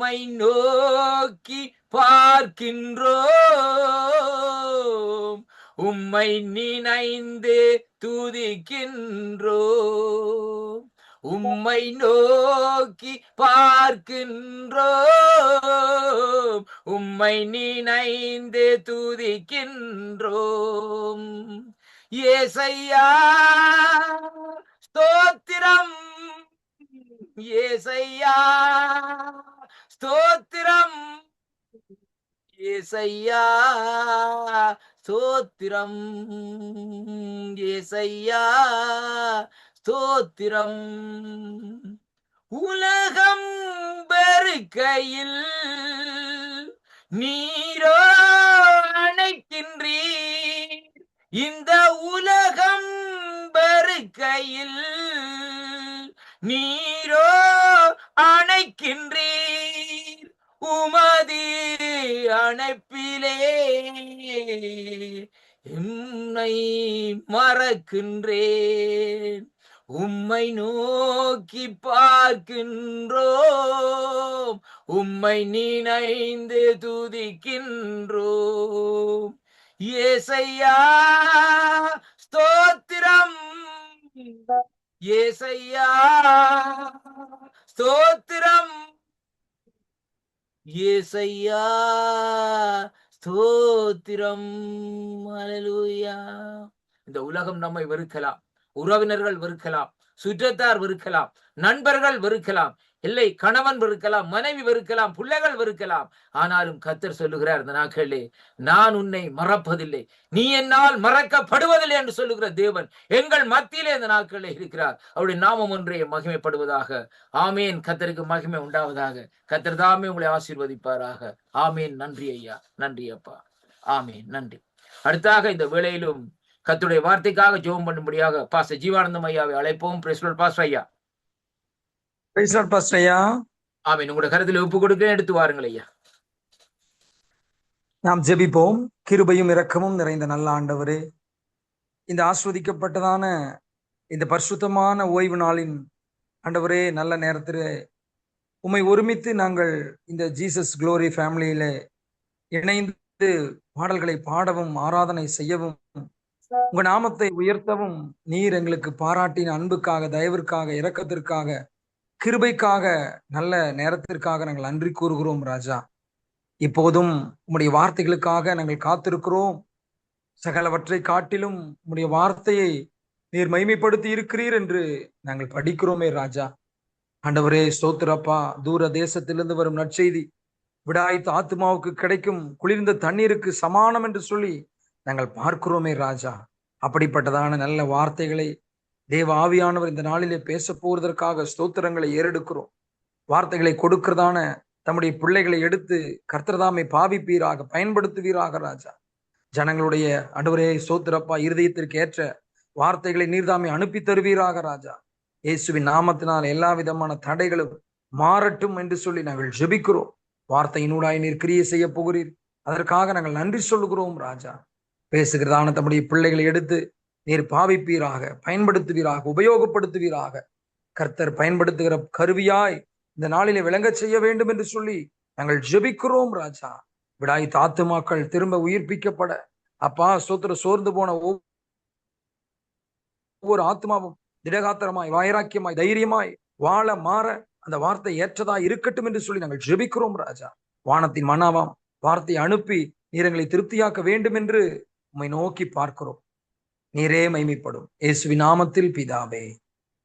உம்மை நோக்கி பார்க்கின்றோம், உம்மை நினைந்து துதிக்கின்றோம். உம்மை நோக்கி பார்க்கின்றோம், உம்மை நினைந்து துதிக்கின்றோம். ஏசையா ஸ்தோத்திரம், ஏசையா ஸ்தோத்திரம், ஏசையா ஸ்தோத்திரம், ஏசையா ஸ்தோத்திரம். உலகம் பெருக்கையில் நீரோ அணைக்கின்றீர், இந்த உலகம் பெருக்கையில் நீரோ அணைக்கின்றீர். உமது அணைப்பிலே என்னை மறக்கின்றேன், உம்மை நோக்கி பார்க்கின்றோம், உம்மை நினைந்து துதிக்கின்றோம். ஏசையா ஸ்தோத்திரம், ஏசையா ஸ்தோத்திரம், ஏசையா ஸ்தோத்திரம். ஹல்லேலூயா. இந்த உலகம் நம்மை வெறுக்கலாம், உறவினர்கள் வெறுக்கலாம், சுற்றத்தார் வெறுக்கலாம், நண்பர்கள் வெறுக்கலாம், இல்லை கணவன் வெறுக்கலாம், மனைவி வெறுக்கலாம், பிள்ளைகள் வெறுக்கலாம். ஆனாலும் கர்த்தர் சொல்லுகிறார் இந்த நாட்களிலே, நான் உன்னை மறப்பதில்லை, நீ என்னால் மறக்கப்படுவதில்லை என்று சொல்லுகிற தேவன் எங்கள் மத்தியிலே இந்த நாட்களிலே இருக்கிறார். அவருடைய நாமம் ஒன்றே மகிமைப்படுவதாக. ஆமேன். கர்த்தருக்கு மகிமை உண்டாவதாக. கர்த்தர் தாமே உங்களை ஆசீர்வதிப்பாராக. ஆமேன். நன்றி ஐயா, நன்றி அப்பா. ஆமேன், நன்றி. அடுத்தாக இந்த வேளையிலும் கர்த்தருடைய வார்த்தைக்காக ஜெபம் பண்ணும்படியாக பாஸ்டர் ஜீவானந்தம் ஐயாவை அழைப்போம். பிரைஸ் தி லார்ட் பாஸ்டர் ஐயா. பிரைஸ் தி லார்ட் பாஸ்டர் ஐயா. ஆமென். உங்களுடைய கருத்தில் ஒப்பு கொடுக்கிறேன், எடுத்து வாருங்கள் ஐயா. நாம் ஜெபிப்போம். கிருபையும் இரக்கமும் நிறைந்த நல்ல ஆண்டவரே, இந்த ஆஸ்வதிக்கப்பட்டதான இந்த பரிசுத்தமான ஓய்வு நாளின் ஆண்டவரே, நல்ல நேரத்திலே உம்மை ஒருமித்து நாங்கள் இந்த ஜீசஸ் குளோரி ஃபேமிலியில இணைந்து பாடல்களை பாடவும் ஆராதனை செய்யவும் உங்க நாமத்தை உயர்த்தவும் நீர் எங்களுக்கு பாராட்டின அன்புக்காக, தயவிற்காக, இரக்கத்திற்காக, கிருபைக்காக, நல்ல நேரத்திற்காக நாங்கள் நன்றி கூறுகிறோம் ராஜா. இப்போதும் உம்முடைய வார்த்தைகளுக்காக நாங்கள் காத்திருக்கிறோம். சகலவற்றை காட்டிலும் உம்முடைய வார்த்தையை நீர் மகிமைப்படுத்தி இருக்கிறீர் என்று நாங்கள் படிக்கிறோமே ராஜா. ஆண்டவரே ஸ்தோத்திரப்பா. தூர தேசத்திலிருந்து வரும் நற்செய்தி விடாய்த்த ஆத்மாவுக்கு கிடைக்கும் குளிர்ந்த தண்ணீருக்கு சமானம் என்று சொல்லி நாங்கள் பார்க்கிறோமே ராஜா. அப்படிப்பட்டதான நல்ல வார்த்தைகளை தேவ ஆவியானவர் இந்த நாளிலே பேச போவதற்காக ஸ்தோத்திரங்களை ஏறெடுக்கிறோம். வார்த்தைகளை கொடுக்கிறதான தம்முடைய பிள்ளைகளை எடுத்து கர்த்தர்தாமை பாவிப்பீராக, பயன்படுத்துவீராக ராஜா. ஜனங்களுடைய ஆண்டவரே ஸ்தோத்திரப்பா, இருதயத்திற்கு ஏற்ற வார்த்தைகளை நீர்தாமை அனுப்பி தருவீராக ராஜா. இயேசுவின் நாமத்தினால் எல்லா விதமான தடைகளும் மாறட்டும் என்று சொல்லி நாங்கள் ஜெபிக்கிறோம். வார்த்தையினூடாய் நீர் கிரியை செய்ய போகிறீர், அதற்காக நாங்கள் நன்றி சொல்லுகிறோம் ராஜா. பேசுகிறதான தம்முடைய பிள்ளைகளை எடுத்து நீர் பாவிப்பீராக, பயன்படுத்துவீராக, உபயோகப்படுத்துவீராக. கர்த்தர் பயன்படுத்துகிற கருவியாய் இந்த நாளிலே விளங்க செய்ய வேண்டும் என்று சொல்லி நாங்கள் ஜெபிக்கிறோம் ராஜா. விடாய் ஆத்துமாக்கள் திரும்ப உயிர்ப்பிக்கப்பட அப்பா ஸ்தோத்திர, சோர்ந்து போன ஒவ்வொரு ஆத்மாவும் திடகாத்திரமாய், வைராக்கியமாய், தைரியமாய் வாழ மாற அந்த வார்த்தை ஏற்றதாய் இருக்கட்டும் என்று சொல்லி நாங்கள் ஜெபிக்கிறோம் ராஜா. வானத்தின் மன்னாவாம் வார்த்தையை அனுப்பி நீர் எங்களை திருப்தியாக்க வேண்டும் என்று உம்மை நோக்கி பார்க்கிறோம். நீரே மகிமைப்படும். இயேசுவின் நாமத்தில் பிதாவே,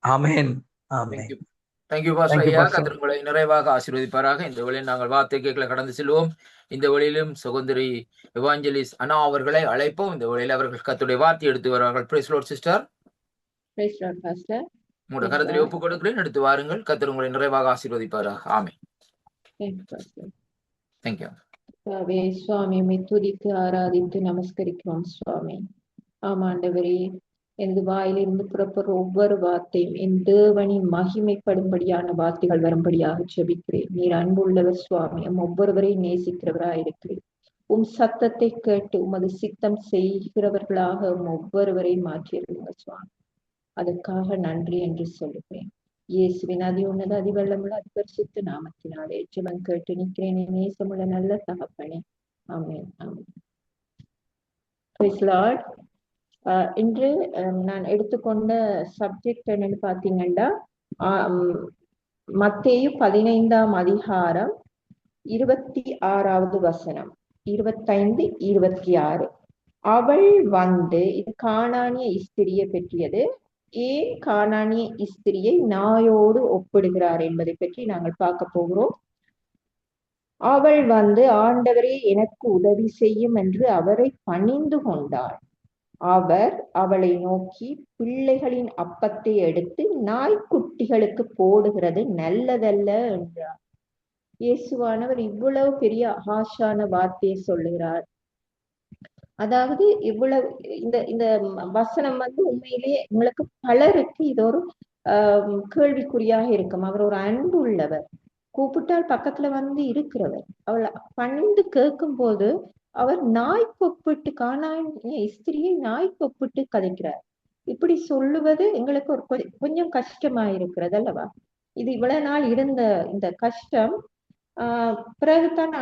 ஆமென், ஆமென். தேங்க்யூ பாஸ்டர் ஐயா. கர்த்தர் உங்களை நிறைவாக ஆசீர்வதிப்பாராக. இந்த வழியில் நாங்கள் வார்த்தை கேட்கல கடந்து செல்வோம். இந்த வழியிலும் சகோதரி எவாஞ்சலிஸ்ட் அண்ணா அவர்களை அழைப்போம். இந்த வழியில் அவர்கள் கர்த்தருடைய வார்த்தை எடுத்து வருவார்கள். Praise the Lord sister. Praise the Lord pastor. உங்களுடைய கருத்தில் ஒப்பு கொடுக்கிறேன், எடுத்து வாருங்கள். கர்த்தர் உங்களை நிறைவாக ஆசீர்வதிப்பாராக. ஆமென். தேங்க்யூ. சுவாமி துதித்து ஆராதித்து நமஸ்கரிக்கிறோம் சுவாமி. ஆமாண்டவரே, எனது வாயிலிருந்து புறப்படுற ஒவ்வொரு வார்த்தையும் என் தேவனின் மகிமைப்படும்படியான வார்த்தைகள் வரும்படியாக ஜெபிக்கிறேன். நீர் அன்புள்ளவர் சுவாமி, ஒவ்வொருவரையும் நேசிக்கிறவராயிருக்கிறேன். சத்தத்தை கேட்டு உமது சித்தம் செய்கிறவர்களாக ஒவ்வொருவரையும் மாற்றியிருங்க சுவாமி. அதற்காக நன்றி என்று சொல்லுகிறேன். இயேசுவின் அதி உன்னத அதிவல்லமுள்ள அதிபரிசுத்த நாமத்தினாலே ஜெபம் கேட்டு நிற்கிறேன். நேசமுள்ள நல்ல தகப்பனே, ஆமென் ஆமென். Price Lord. இன்று நான் எடுத்துக்கொண்ட சப்ஜெக்ட் என்னன்னு பாத்தீங்கன்னா, மத்தேயு 15ஆம் அதிகாரம் 26வது வசனம், 25, 26. அவள் வந்து, இது கானானிய ஸ்திரியை பற்றியது. ஏன் கானானிய ஸ்திரியை நாயோடு ஒப்பிடுகிறார் என்பதை பற்றி நாங்கள் பார்க்க போகிறோம். அவள் வந்து, ஆண்டவரே எனக்கு உதவி செய்யும் என்று அவரை பணிந்து கொண்டாள். அவர் அவளை நோக்கி, பிள்ளைகளின் அப்பத்தை எடுத்து நாய்க்குட்டிகளுக்கு போடுகிறது நல்லதல்ல என்றார். இயேசுவானவர் இவ்வளவு பெரிய ஆஷான வார்த்தையை சொல்லுகிறார். அதாவது இவ்வளவு இந்த இந்த வசனம் வந்து உண்மையிலேயே உங்களுக்கு பலருக்கு இது ஒரு கேள்விக்குறியாக இருக்கும். அவர் ஒரு அன்பு உள்ளவர், கூப்பிட்டால் பக்கத்துல வந்து இருக்கிறவர். அவளை பணிந்து கேட்கும் போது அவர் நாய்க்கு கானானிய ஸ்திரியை நாய்க்கு ஒப்பிட்டு கதைக்கிறார். இப்படி சொல்லுவது எங்களுக்கு ஒரு கொஞ்சம் கஷ்டமா இருக்கிறது அல்லவா? இது இவ்வளவு நாள் இருந்த இந்த கஷ்டம் பிறகுதான்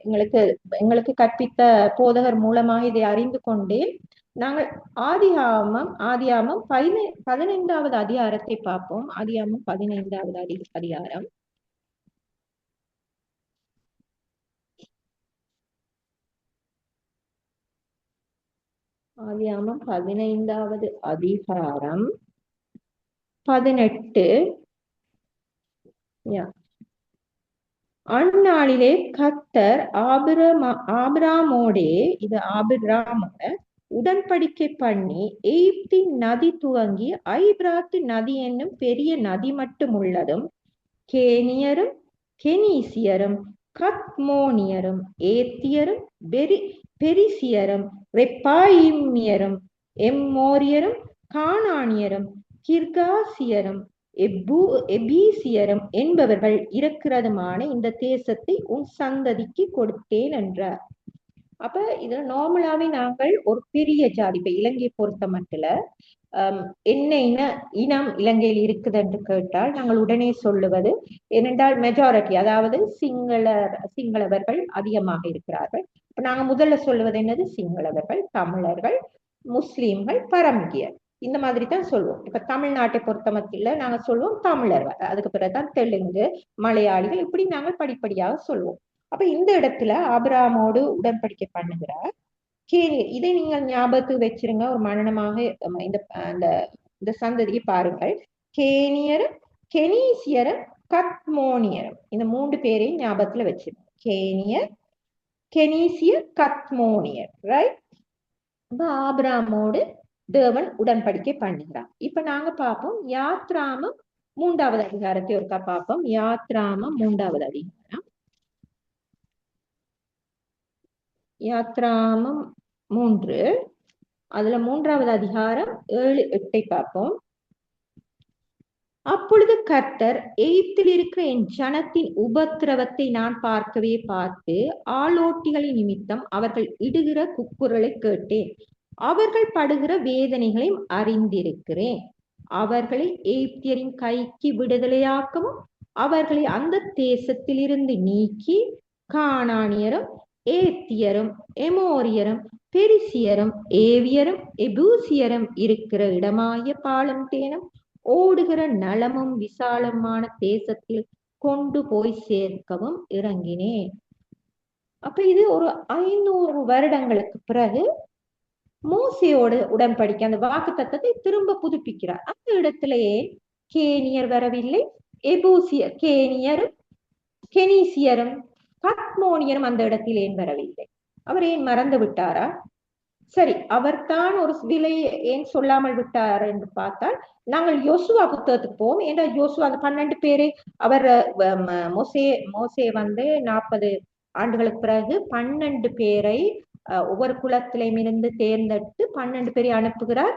எங்களுக்கு கற்பித்த போதகர் மூலமாக இதை அறிந்து கொண்டேன். நாங்கள் ஆதியாமம் 15வது அதிகாரத்தை பார்ப்போம். ஆதியாமம் 15வது அதிகாரம். ஆதியாமம் 15வது அதிகாரம் 18. அந்நாளிலே கர்த்தர் ஆபிராமோடே, இது ஆபிராமோட உடன்படிக்கை பண்ணி, எகிப்தின் நதி துவங்கி ஐபிராத்து நதி என்னும் பெரிய நதி மட்டும் உள்ளதும் கேனியரும் கெனீசியரும் கத்மோனியரும் ஏத்தியரும் பெரிசியரும் ரெப்பாயிமியரும் எம்மோரியரும் கானானியரும் கிர்காசியரும் எபீசியரும் என்பவர்கள் இருக்கிறதுமான இந்த தேசத்தை உன் சந்ததிக்கு கொடுத்தேன் என்றார். அப்ப இதுல நார்மலாவே நாங்கள் ஒரு பெரிய ஜாதி, இப்ப இலங்கையை பொறுத்த மட்டும் என்ன இனம் இலங்கையில் இருக்குது என்று கேட்டால் நாங்கள் உடனே சொல்லுவது ஏனென்றால் மெஜாரிட்டி, அதாவது சிங்களவர்கள் அதிகமாக இருக்கிறார்கள். இப்ப நாங்க முதல்ல சொல்லுவது என்னது? சிங்களவர்கள், தமிழர்கள், முஸ்லீம்கள், பரமகியர், இந்த மாதிரி தான் சொல்லுவோம். இப்ப தமிழ்நாட்டை பொறுத்த மட்டும் நாங்க சொல்லுவோம் தமிழர்கள், அதுக்கு பிறகுதான் தெலுங்கு, மலையாளிகள், இப்படி நாங்கள் படிப்படியாக சொல்லுவோம். அப்ப இந்த இடத்துல ஆபிரகாமோடு உடன்படிக்கை பண்ணுகிறார். இதை நீங்கள் ஞாபகத்துக்கு வச்சிருங்க, ஒரு மனனமாக இந்த சந்ததியை பாருங்கள். கேனியரும் கெனீசியரும் கத்மோனியரும், இந்த 3 பேரையும் ஞாபகத்துல வச்சிருங்க. கேனியர், கெனீசியர், கத்மோனியர், ரைட்? ஆபிரகாமோடு தேவன் உடன்படிக்கை பண்ணுகிறார். இப்ப நாங்க பார்ப்போம் யாத்ராமம் 3வது அதிகாரத்தை ஒருக்கா பார்ப்போம். யாத்ராமம் 3வது அதிகாரம். யாத்ராமம் 3, அதுல 3வது அதிகாரம் 7, 8 பார்ப்போம். அப்பொழுது கர்த்தர், எகிப்தில் இருக்கிற என் ஜனத்தின் உபத்திரவத்தை நான் பார்த்து ஆளோட்டிகளின் நிமித்தம் அவர்கள் இடுகிற கூக்குரலை கேட்டேன். அவர்கள் படுகிற வேதனைகளையும் அறிந்திருக்கிறேன். அவர்களை எகிப்தியரின் கைக்கு விடுதலையாக்கவும் அவர்களை அந்த தேசத்தில் இருந்து நீக்கி கானானியரும் ஏத்தியரும் எமோரியரும் பெரிசியரும் ஏவியரும் எபூசியரும் இருக்கிற இடமாய பாலும் தேனும் ஓடுகிற நலமும் விசாலமான தேசத்தில் கொண்டு போய் சேர்க்கவும் இறங்கினேன். அப்ப இது ஒரு 500 வருடங்களுக்கு பிறகு மோசேயோடு உடன்படிக்கை, அந்த வாக்கு தத்தத்தை திரும்ப புதுப்பிக்கிறார். அந்த இடத்திலேயே கேனியர் வரவில்லை, எபூசியர், கேனியரும் கெனீசியரும் கத்மோனியரும் அந்த இடத்தில் ஏன் வரவில்லை? அவர் ஏன் மறந்து விட்டாரா? சரி, அவர் தான் ஒரு விலையை ஏன் சொல்லாமல் விட்டார் என்று பார்த்தால், நாங்கள் யோசுவா புத்தகத்துக்கு போவோம். ஏன்னா யோசுவா அந்த 12 பேரை அவர் மோசே வந்து 40 ஆண்டுகளுக்கு பிறகு 12 பேரை ஒவ்வொரு குலத்திலையும் இருந்து தேர்ந்தெடுத்து 12 பேரை அனுப்புகிறார்,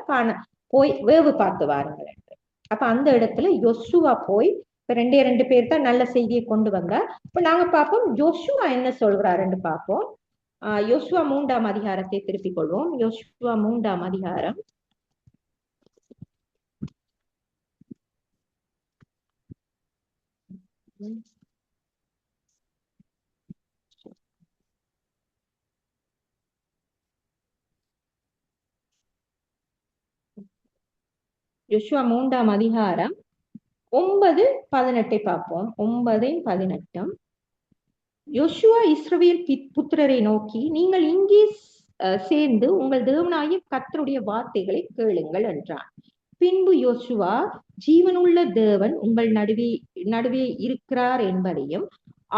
போய் வேவு பார்த்து வாருங்கள் என்று. அப்ப அந்த இடத்துல யோசுவா போய், இப்ப 2 பேர் தான் நல்ல செய்தியை கொண்டு வந்தார். இப்ப நாங்க பார்ப்போம் யோசுவா என்ன சொல்றாருன்னு பார்ப்போம். யோசுவா 3ஆம் அதிகாரத்தை திருப்பிக் கொள்வோம். யோசுவா 3ஆம் அதிகாரம் யோசுவா 3ஆம் அதிகாரம் 9-18 பார்ப்போம். 9-18. யோசுவா இஸ்ரவேல் புத்திரரை நோக்கி, நீங்கள் இங்கே சேர்ந்து உங்கள் தேவனாகிய கர்த்தருடைய வார்த்தைகளை கேளுங்கள் என்றான். பின்பு யோசுவா, ஜீவனுள்ள தேவன் உங்கள் நடுவே இருக்கிறார் என்பதையும்,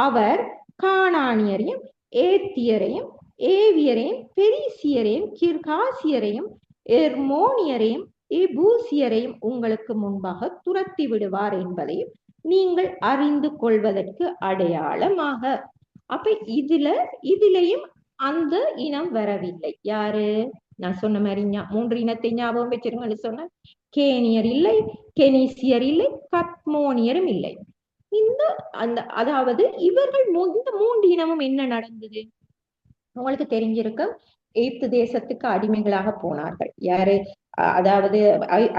அவர் கானானியரையும் ஏத்தியரையும் ஏவியரையும் பெரிசியரையும் கிர்காசியரையும் எர்மோனியரையும் எபூசியரையும் உங்களுக்கு முன்பாக துரத்தி விடுவார் என்பதையும் நீங்கள் அறிந்து கொள்வதற்கு அடையாளமாக. அப்ப இதுலயும் அந்த இனம் வரவில்லை. யாரு? நான் சொன்ன மாதிரி 3 இனத்தை ஞாபகம் வச்சிருங்கன்னு சொன்ன. கேனியர் இல்லை, கெனிசியர் இல்லை, கத்மோனியரும் இல்லை. அதாவது இவர்கள் இந்த 3 இனமும் என்ன நடந்தது உங்களுக்கு தெரிஞ்சிருக்கும். எகிப்து தேசத்துக்கு அடிமைகளாக போனார்கள். யாரு? அதாவது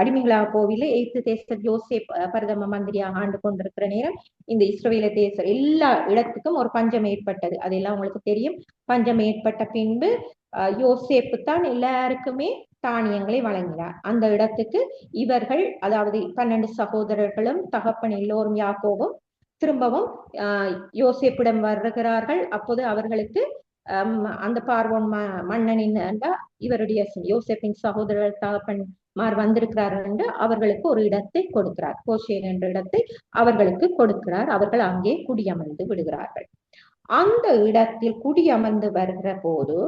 அடிமைகளாக போவில்லை. எகிப்து தேசத்தில் யோசேப் பிரதம மந்திரியாக ஆண்டு கொண்டிருக்கிற நேரம் இந்த இஸ்ரவேல தேசம் எல்லா இடத்துக்கும் ஒரு பஞ்சம் ஏற்பட்டது. அதெல்லாம் உங்களுக்கு தெரியும். பஞ்சம் ஏற்பட்ட பின்பு யோசேப்பு தான் எல்லாருக்குமே தானியங்களை வழங்கினார். அந்த இடத்துக்கு இவர்கள், அதாவது 12 சகோதரர்களும் தகப்பன் எல்லோரும் யாக்கோபும் திரும்பவும் யோசேப்பிடம் வருகிறார்கள். அப்போது அவர்களுக்கு அந்த பார்வோன் மன்னனின் இவருடைய யோசேப்பின் சகோதரர் தகப்பன்மார் வந்திருக்கிறார்கள் என்று அவர்களுக்கு ஒரு இடத்தை கொடுக்கிறார். கோஷேன் என்ற இடத்தை அவர்களுக்கு கொடுக்கிறார். அவர்கள் அங்கே குடியமர்ந்து விடுகிறார்கள். அந்த இடத்தில் குடியமர்ந்து வருகிற போது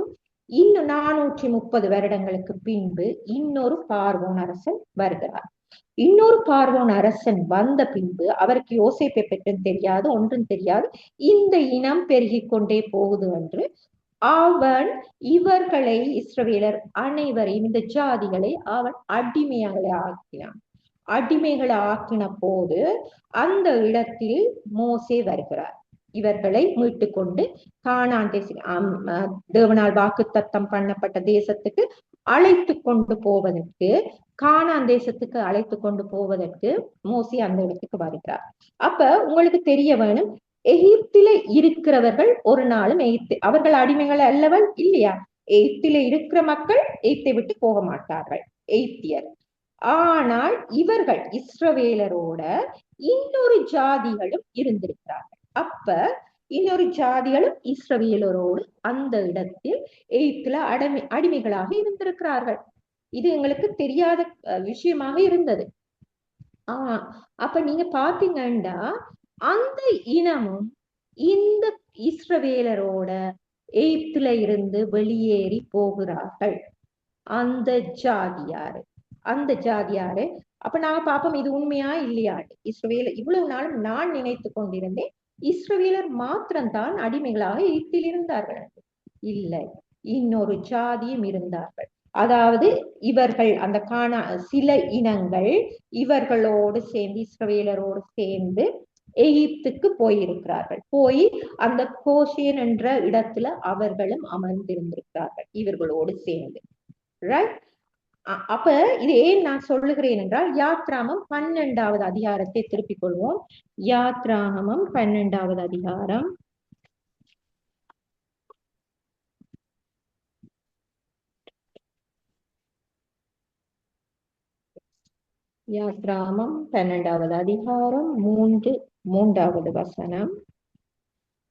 இன்னும் 430 வருடங்களுக்கு பின்பு இன்னொரு பார்வோன் அரசன் வருகிறார். இன்னொரு பார்வோன் அரசன் வந்த பின்பு அவருக்கு யோசேப்பை பற்றும் தெரியாது, ஒன்றும் தெரியாது. இந்த இனம் பெருகிக் கொண்டே போகுது என்று அவன் இவர்களை, இஸ்ரவேலர் அனைவரையும், இந்த ஜாதிகளை அவன் அடிமைகளை ஆக்கினான். அடிமைகளை ஆக்கின போது அந்த இடத்தில் மோசே வருகிறார். இவர்களை மீட்டு கொண்டு கானான் தேவனால் வாக்குத்தத்தம் பண்ணப்பட்ட தேசத்துக்கு அழைத்து கொண்டு போவதற்கு, கானான் தேசத்துக்கு அழைத்து கொண்டு போவதற்கு மோசே அந்த இடத்துக்கு வருகிறார். அப்ப உங்களுக்கு தெரிய வேணும், எகிப்தில இருக்கிறவர்கள் ஒரு நாளும் அவர்கள் அடிமைகள் அல்லவன் இல்லையா? எகிப்தில இருக்கிற மக்கள் எகிப்தை விட்டு போக மாட்டார்கள், எகிப்தியர். ஆனால் இவர்கள் இஸ்ரவேலரோட இன்னொரு ஜாதிகளும் இருந்திருக்கிறார்கள். அப்ப இன்னொரு ஜாதிகளும் இஸ்ரவேலரோடு அந்த இடத்தில் எகிப்தில அடிமைகளாக இருந்திருக்கிறார்கள். இது எங்களுக்கு தெரியாத விஷயமாக இருந்தது. அப்ப நீங்க பாத்தீங்கன்னா அந்த இனமும் இந்த இஸ்ரவேலரோட எகிப்தில இருந்து வெளியேறி போகிறார்கள். அந்த ஜாதியாரு அப்ப நாங்க பாப்போம் இது உண்மையா இல்லையா. இஸ்ரவேலர் இவ்வளவு நாளும் நான் நினைத்து கொண்டிருந்தேன் இஸ்ரவேலர் மாத்திரம்தான் அடிமைகளாக எகிப்தில் இருந்தார்கள். இல்லை, இன்னொரு ஜாதியும் இருந்தார்கள். அதாவது இவர்கள் அந்த சில இனங்கள் இவர்களோடு சேர்ந்து, இஸ்ரவேலரோடு சேர்ந்து எகிப்துக்கு போயிருக்கிறார்கள். போய் அந்த கோஷேன் என்ற இடத்துல அவர்களும் அமர்ந்திருந்திருக்கிறார்கள் இவர்களோடு சேர்ந்து. ரைட்? அப்ப இது ஏன் நான் சொல்லுகிறேன் என்றால், யாத்ராகமம் 12வது அதிகாரத்தை திருப்பிக் கொள்வோம். யாத்ராகமம் 12வது அதிகாரம். யாத்ராகமம் 12வது அதிகாரம் 3வது வசனம்.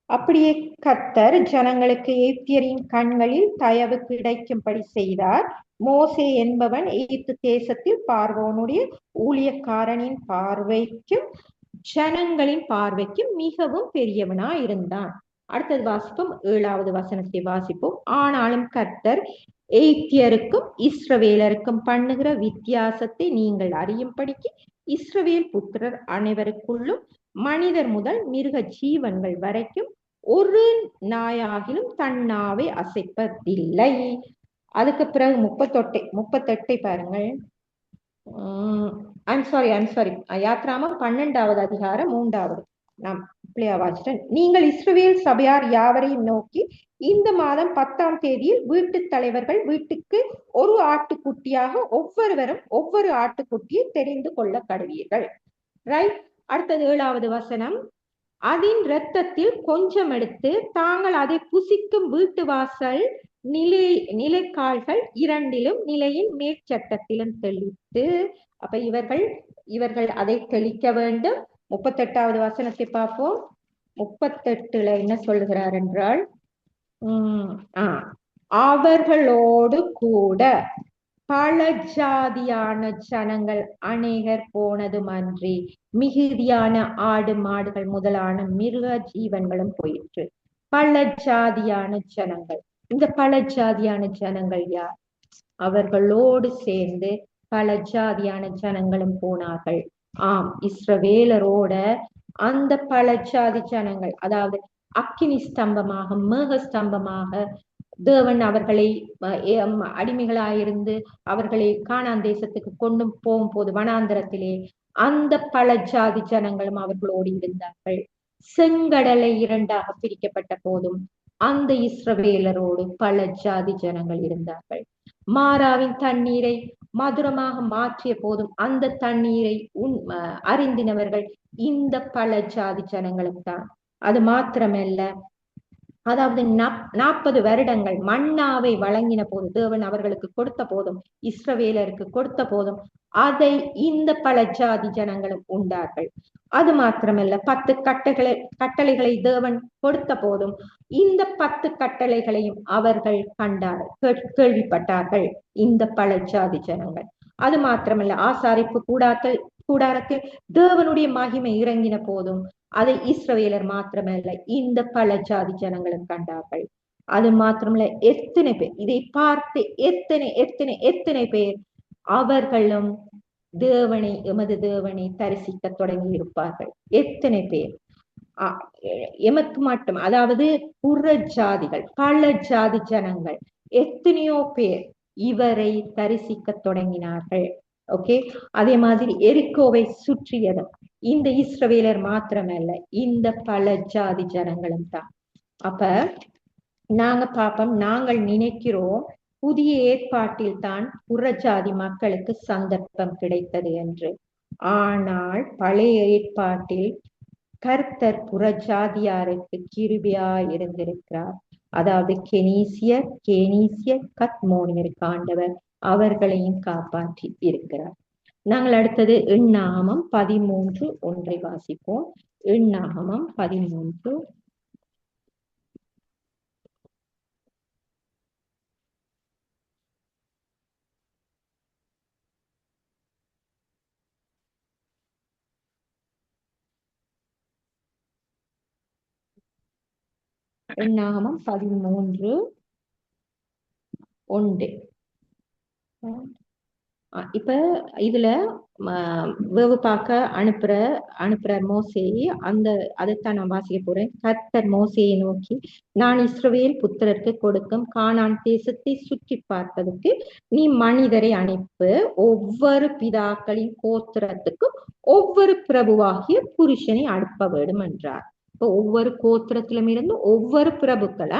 அப்படியே கர்த்தர் ஜனங்களுக்கு எகிப்தியரின் கண்களில் தயவு கிடைக்கும்படி செய்தார். மோசே என்பவன் எகிப்து தேசத்தில் பார்வோனுடைய ஊழியக்காரனின் பார்வைக்கும் ஜனங்களின் பார்வைக்கும் மிகவும் பெரியவனா இருந்தான். அடுத்தது வாசிப்போம். 7வது வசனத்தை வாசிப்போம். ஆனாலும் கர்த்தர் எகிப்தியருக்கும் இஸ்ரவேலருக்கும் பண்ணுகிற வித்தியாசத்தை நீங்கள் அறியும்படிக்கு இஸ்ரவேல் புத்திரர் அனைவருக்குள்ளும் மனிதர் முதல் மிருக ஜீவன்கள் வரைக்கும் ஒரு நாயாகிலும் தன்னாவை அசைப்பதில்லை. அதுக்கு பிறகு 38 பாருங்கள். யாத்ராகமம் 12வது அதிகாரம் 3வது. நான் பிள்ளையா வாசிட்டேன். நீங்கள் இஸ்ரவேல் சபையார் யாவரையும் நோக்கி, இந்த மாதம் 10ஆம் தேதியில் வீட்டு தலைவர்கள் வீட்டுக்கு ஒரு ஆட்டுக்குட்டியாக ஒவ்வொருவரும் ஒவ்வொரு ஆட்டுக்குட்டியை தெரிந்து கொள்ள கடவீர்கள். ரைட்? அடுத்தது 7வது வசனம். அதன் இரத்தத்தில் கொஞ்சம் எடுத்து தாங்கள் அதை புசிக்கும் வீட்டு வாசல் நிலைக்கால்கள் இரண்டிலும் நிலையின் மேற்சட்டத்திலும் தெளித்து. அப்ப இவர்கள் அதை தெளிக்க வேண்டும். 38வது வசனத்தை பார்ப்போம். 38ல என்ன சொல்லுகிறார் என்றால், அவர்களோடு கூட பல ஜாதியான ஜனங்கள் அநேகர் போனதுமன்றி மிகுதியான ஆடு மாடுகள் முதலான மிருக ஜீவன்களும் போயிற்று. பல ஜாதியான ஜனங்கள். இந்த பல ஜாதியான ஜனங்கள் யார்? அவர்களோடு சேர்ந்து பல ஜாதியான ஜனங்களும் போனார்கள். ஆம், இஸ்ரவேலரோட அந்த பல ஜாதி ஜனங்கள், அதாவது அக்கினி ஸ்தம்பமாக மேக ஸ்தம்பமாக தேவன் அவர்களை அடிமைகளாயிருந்து அவர்களை கானான் தேசத்துக்கு கொண்டு போகும் போது வனாந்தரத்திலே அந்த பல ஜாதி ஜனங்களும் அவர்களோடு இருந்தார்கள். செங்கடலை இரண்டாக பிரிக்கப்பட்ட போதும் அந்த இஸ்ரவேலரோடு பல ஜாதி ஜனங்கள் இருந்தார்கள். மாராவின் தண்ணீரை மதுரமாக மாற்றிய போதும் அந்த தண்ணீரை அறிந்தினவர்கள் இந்த பல ஜாதி ஜனங்களும் தான். அது மாத்திரமல்ல, அதாவது 40 வருடங்கள் மன்னாவை வழங்கின போது தேவன் அவர்களுக்கு கொடுத்த போதும், இஸ்ரவேலருக்கு கொடுத்த போதும் அதை இந்த பல ஜாதி ஜனங்களும் உண்டார்கள். அது மாத்திரமல்ல, 10 கட்டளைகளை தேவன் கொடுத்த போதும் இந்த 10 கட்டளைகளையும் அவர்கள் கேள்விப்பட்டார்கள், இந்த பல ஜாதி ஜனங்கள். அது மாத்திரமல்ல, ஆசாரிப்பு கூடாரத்தில் தேவனுடைய மகிமை இறங்கின போதும் அதை இஸ்ரவேலர் மாத்திரமல்ல இந்த பல ஜாதி ஜனங்களும் கண்டார்கள். அது மாத்திரமல்ல, எத்தனை பேர் இதை பார்த்து எத்தனை பேர் அவர்களும் எமது தேவனை தரிசிக்க தொடங்கி இருப்பார்கள். எத்தனை பேர் எமக்கு மட்டும், அதாவது புற ஜாதிகள், பல ஜாதி ஜனங்கள் எத்தனையோ பேர் இவரை தரிசிக்க தொடங்கினார்கள். ஓகே, அதே மாதிரி எரிக்கோவை சுற்றியதும் இந்த இஸ்ரவேலர் மாத்திரமல்ல இந்த பல ஜாதி ஜனங்களும் தான். அப்ப நாங்க பாப்போம், நாங்கள் நினைக்கிறோம் புதிய ஏற்பாட்டில் தான் புறஜாதி மக்களுக்கு சந்தர்ப்பம் கிடைத்தது என்று. ஆனால் பழைய ஏற்பாட்டில் கர்த்தர் புறஜாதியாருக்கு கிருபையாய் இருந்திருக்கிறார். அதாவது கேனீசியர் கத்மோனியருக்கு ஆண்டவர் அவர்களையும் காப்பாற்றி இருக்கிறார். நாங்கள் அடுத்தது எண்ணாகமம் 13:1 வாசிப்போம். எண்ணாகமம் 13. எண்ணாகமம் 13:1. இப்ப இதுல வேவு பார்க்க அனுப்புற மோசேயை அதைத்தான் நான் வாசிக்க போறேன். கர்த்தர் மோசேயை நோக்கி, நான் இஸ்ரவேல் புத்திரருக்கு கொடுக்கும் கானான் தேசத்தை சுற்றி பார்ப்பதற்கு நீ மனிதரை அனுப்பு, ஒவ்வொரு பிதாக்களின் கோத்திரத்துக்கும் ஒவ்வொரு பிரபுவாகிய புருஷனை அனுப்ப வேண்டும் என்றார். இப்போ ஒவ்வொரு கோத்திரத்திலும் இருந்து ஒவ்வொரு பிரபுக்களை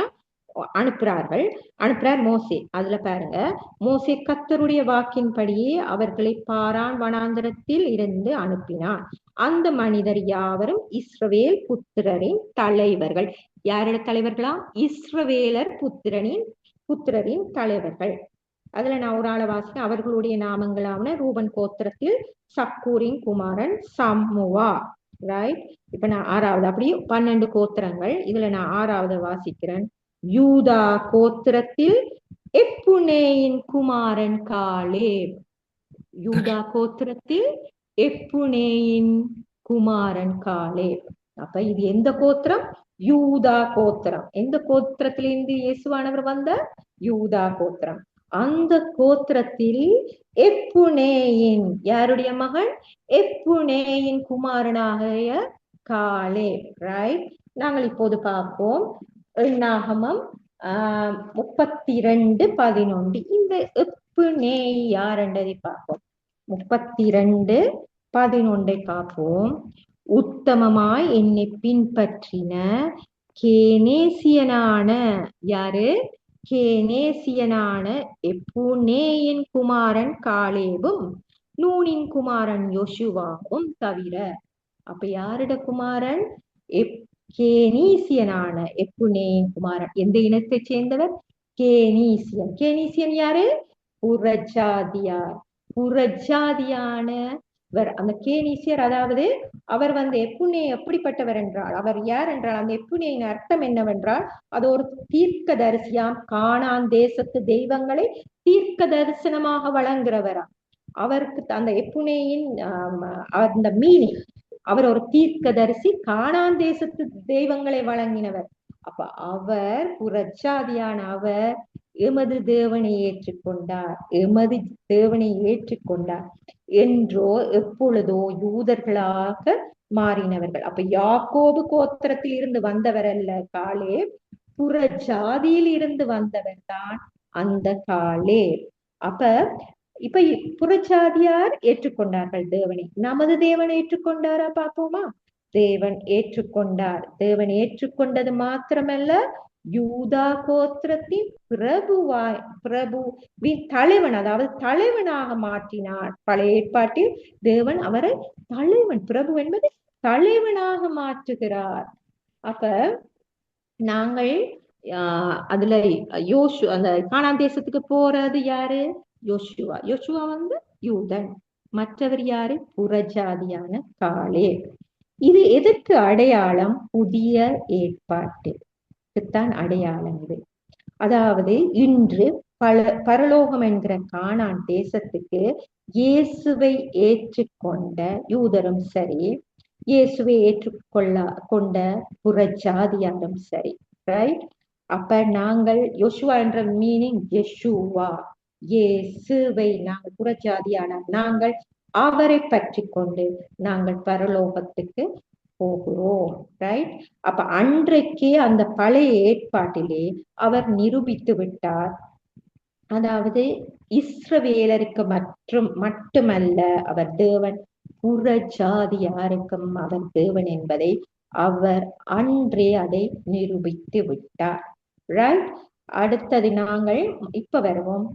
அனுப்புறார் மோசே. அதுல பாருங்க, மோசே கர்த்தருடைய வாக்கின்படியே அவர்களை பாரான் வனாந்தரத்தில் இருந்து அனுப்பினான். அந்த மனிதர் யாவரும் இஸ்ரவேல் புத்திரரின் தலைவர்கள். யாரோட தலைவர்களா? இஸ்ரவேலர் புத்திரரின் தலைவர்கள். அதுல நான் ஒரு ஆளை வாசிக்கிறேன். அவர்களுடைய நாமங்களாவன ரூபன் கோத்திரத்தில் சக்கூரின் குமாரன் சம்முவா. ரைட். இப்ப நான் 6வது, அப்படியே 12 கோத்திரங்கள். இதுல நான் 6வது வாசிக்கிறேன். யூதா கோத்திரத்தில் எப்புனேயின் குமாரன் காலேப். யூதா கோத்திரத்தில் எப்புனேயின் குமாரன் காலேப். அப்ப இது எந்த கோத்திரம்? யூதா கோத்திரம். எந்த கோத்திரத்திலிருந்து இயேசுவானவர் வந்த? யூதா கோத்திரம். அந்த கோத்திரத்தில் எப்புனேயின், யாருடைய மகன்? எப்புனேயின் குமாரனாகிய காலேப். ரைட். நாங்கள் இப்போது பார்ப்போம் எண்ணாகமம் 32:11. இந்த எப்புனேய் யார் என்றதை பார்ப்போம். 32:11 பார்ப்போம். உத்தமமாய் என்னை பின்பற்றின கேனேசியனான, யாரு? கேனேசியனான எப்புனேயின் குமாரன் காலேபும் நூனின் குமாரன் யோசுவாவும் தவிர. அப்ப யாருட குமாரன்? கேனீசியனான எப்புனேயின் குமாரன். எந்த இனத்தை சேர்ந்தவர்? கேனீசியன். கேனீசியன் யாரு? புறஜாதியார். புறஜாதியானவர் அந்த கேனீசியர். அதாவது அவர் எப்புனே எப்படிப்பட்டவர் என்றால், அவர் யார் என்றால், அந்த எப்புனேயின் அர்த்தம் என்னவென்றால், அது ஒரு தீர்க்க தரிசியாம். கானான் தேசத்து தெய்வங்களை தீர்க்க தரிசனமாக வழங்குகிறவரா. அவருக்கு அந்த எப்புனேயின் அந்த மீனிங், அவர் ஒரு தீர்க்கதரிசி, கானான் தேசத்து தெய்வங்களை வழங்கினவர். அப்ப அவர் புறஜாதியான அவர் எமது தேவனை ஏற்றுக்கொண்டார். எமது தேவனை ஏற்றுக்கொண்டார் என்றோ எப்பொழுதோ யூதர்களாக மாறினவர்கள். அப்ப யாக்கோபு கோத்திரத்தில் இருந்து வந்தவர் அல்ல காலேப், புறஜாதியில் இருந்து வந்தவர் தான் அந்த காலேப். அப்ப இப்ப புறஜாதியார் ஏற்றுக்கொண்டார்கள் தேவனை. நமது தேவன் ஏற்றுக்கொண்டாரா? பார்ப்போமா. தேவன் ஏற்றுக்கொண்டார். தேவன் ஏற்றுக்கொண்டது மாத்திரமல்ல, யூதா கோத்திரத்தின் பிரபுவின் தலைவன், அதாவது தலைவனாக மாற்றினார். பழைய ஏற்பாட்டில் தேவன் அவரை தலைவன், பிரபு என்பது தலைவனாக மாற்றுகிறார். அப்ப நாங்கள் அதுல அந்த கானான் தேசத்துக்கு போறது யாரு? யோசுவா. யோசுவா யூதன். மற்றவர் யாரு? புறஜாதியான காலேப். இது எதற்கு அடையாளம்? புதிய ஏற்பாட்டுக்குத்தான் அடையாளம் இது. அதாவது இன்று பரலோகம் என்கிற கானான் தேசத்துக்கு இயேசுவை ஏற்றுக்கொண்ட யூதரும் சரி, இயேசுவை கொண்ட புறஜாதியாரும் சரி, ரைட்? அப்ப நாங்கள் யோசுவா என்ற மீனிங் யெஷுவா, இயேசுவை நாங்கள் புறஜாதியான நாங்கள் அவரை பற்றி கொண்டு நாங்கள் பரலோகத்துக்கு போகிறோம், ரைட்? அப்ப அன்றைக்கே அந்த பழைய ஏற்பாட்டிலே அவர் நிரூபித்து விட்டார். அதாவது இஸ்ரவேலருக்கு மட்டுமல்ல அவர் தேவன், புறஜாதியாருக்கும் அவர் தேவன் என்பதை அவர் அன்றே அதை நிரூபித்து விட்டார், ரைட்? அடுத்தது நாங்கள் இப்ப வருவோம்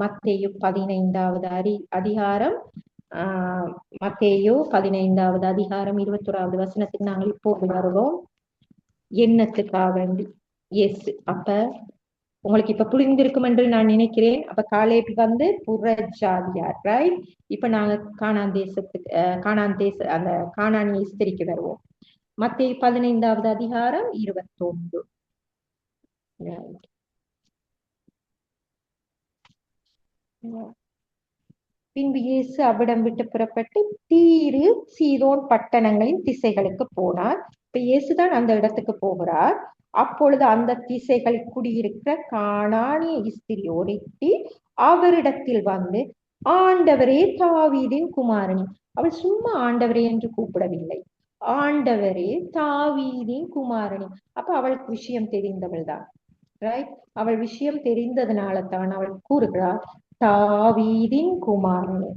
மத்தேயு 15வது அதிகாரம். மத்தேயு 15வது அதிகாரம் 21வது வசனத்துக்கு நாங்கள் இப்போது வருவோம். என்னத்துக்காக வேண்டி எஸ். அப்ப உங்களுக்கு இப்ப புரிந்திருக்கும் என்று நான் நினைக்கிறேன். அப்ப காலேப் புறஜாதியார், ரைட்? இப்ப நாங்க கானான் அந்த கானானிய ஸ்திரிக்கு வருவோம். மத்தேயு 15வது அதிகாரம் 21. பின்பு இயேசு அவ்விடம் விட்டு புறப்பட்டு தீரு சீதோன் பட்டணங்களின் திசைகளுக்கு போனார். இப்ப இயேசுதான் அந்த இடத்துக்கு போகிறார். அப்பொழுது அந்த திசைகள் குடியிருக்கிற கானானிய ஸ்திரீ ஒருத்தி அவரிடத்தில் ஆண்டவரே தாவீதின் குமாரனி. அவள் சும்மா ஆண்டவரே என்று கூப்பிடவில்லை, ஆண்டவரே தாவீதின் குமாரனி. அப்ப அவளுக்கு விஷயம் தெரிந்தவள் தான், ரைட்? அவள் விஷயம் தெரிந்ததுனால தான் அவள் கூறுகிறாள், தாவீதின் குமாரனே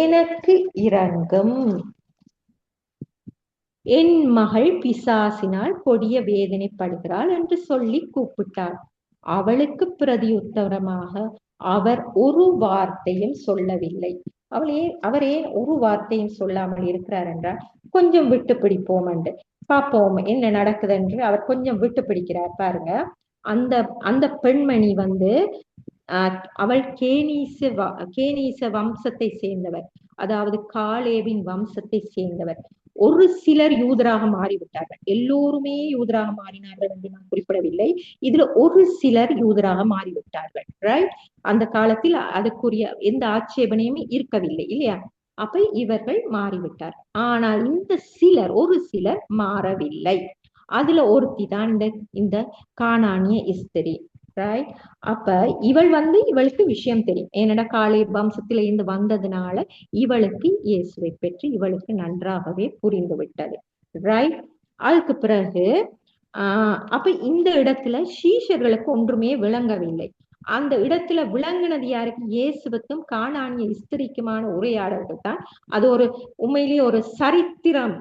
எனக்கு இரங்கும், என் மகள் பிசாசினால் கொடிய வேதனைப்படுகிறாள் என்று சொல்லி கூப்பிட்டாள். அவளுக்கு பிரதியுத்தரமாக அவர் ஒரு வார்த்தையும் சொல்லவில்லை. அவர் ஏன் ஒரு வார்த்தையும் சொல்லாமல் இருக்கிறார் என்றால், கொஞ்சம் விட்டு பிடிப்போம் என்று பார்ப்போம் என்ன நடக்குது என்று அவர் கொஞ்சம் விட்டு பிடிக்கிறார். பாருங்க, அந்த பெண்மணி அவள் கேனீச வம்சத்தை சேர்ந்தவர், அதாவது காலேபின் வம்சத்தை சேர்ந்தவர். ஒரு சிலர் யூதராக மாறிவிட்டார்கள், எல்லோருமே யூதராக மாறினார்கள் என்று நான் குறிப்பிடவில்லை. இதுல ஒரு சிலர் யூதராக மாறிவிட்டார்கள், ரைட்? அந்த காலத்தில் அதுக்குரிய எந்த ஆட்சேபனையுமே இருக்கவில்லை, இல்லையா? அப்ப இவர்கள் மாறிவிட்டார். ஆனால் இந்த ஒரு சிலர் மாறவில்லை. அதுல ஒருத்தி தான் இந்த கானானிய ஸ்திரீ, ரைட்? அப்ப இவள் இவளுக்கு விஷயம் தெரியும். ஏன்னா காலேப் வம்சத்தில இருந்து வந்ததுனால இவளுக்கு இயேசுவை பற்றி இவளுக்கு நன்றாகவே புரிந்து விட்டது, ரைட்? அதுக்கு பிறகு அப்ப இந்த இடத்துல சீஷர்களுக்கு ஒன்றுமே விளங்கவில்லை. அந்த இடத்துல விளங்கினது யாருக்கு? இயேசுவுக்கும் கானானிய ஸ்திரிக்குமான உரையாடல்கள் தான். அது ஒரு உண்மையிலேயே ஒரு சரித்திரம்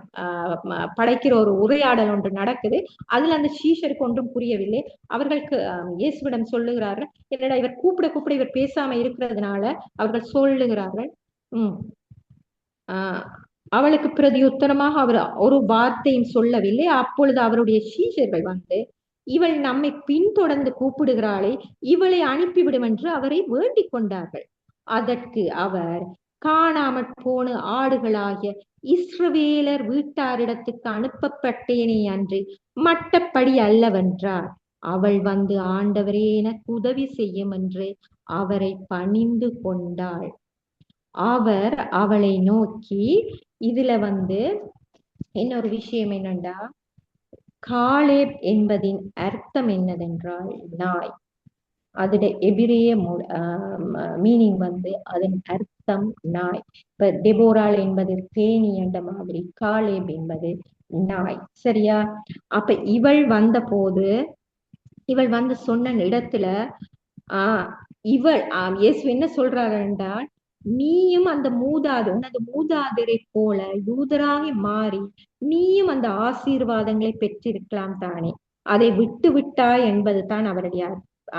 படைக்கிற ஒரு உரையாடல் ஒன்று நடக்குது. அதுல அந்த சீஷருக்கு ஒன்றும் புரியவில்லை. அவர்களுக்கு இயேசுவிடம் சொல்லுகிறார்கள், என்னடா இவர் கூப்பிட இவர் பேசாம இருக்கிறதுனால அவர்கள் சொல்லுகிறார்கள், அவளுக்கு பிரதியுத்தரமாக அவர் ஒரு வார்த்தையும் சொல்லவில்லை. அப்பொழுது அவருடைய சீஷர்கள் வந்து, இவள் நம்மை பின்தொடர்ந்து கூப்பிடுகிறாளே, இவளை அனுப்பிவிடும் என்று அவரை வேண்டிக் கொண்டார்கள். அதற்கு அவர், காணாமற் போன ஆடுகளாகிய இஸ்ரவேலர் வீட்டாரிடத்துக்கு அனுப்பப்பட்டேனே அன்று மற்றபடி அல்லவென்றார். அவள் வந்து, ஆண்டவரே எனக்கு உதவி செய்யும் என்று அவரை பணிந்து கொண்டாள். அவர் அவளை நோக்கி, இதுல வந்து இன்னொரு விஷயம் என்னண்டா, காலேப் என்பதின் அர்த்தம் என்னதென்றால் நாய். அதோட எபிரேய மீனிங் வந்து அதன் அர்த்தம் நாய். இப்ப டெபோரால் என்பது தேனி என்ற மாதிரி காலேப் என்பது நாய். சரியா? அப்ப இவள் வந்த போது, இவள் வந்து சொன்ன இடத்துல இவள் இயேசு என்ன சொல்றாரு என்றால், நீயும் அந்த உனது மூதாதரை போல யூதராகி மாறி நீயும் அந்த ஆசீர்வாதங்களை பெற்றிருக்கலாம் தானே, அதை விட்டு விட்டாய் என்பது தான் அவருடைய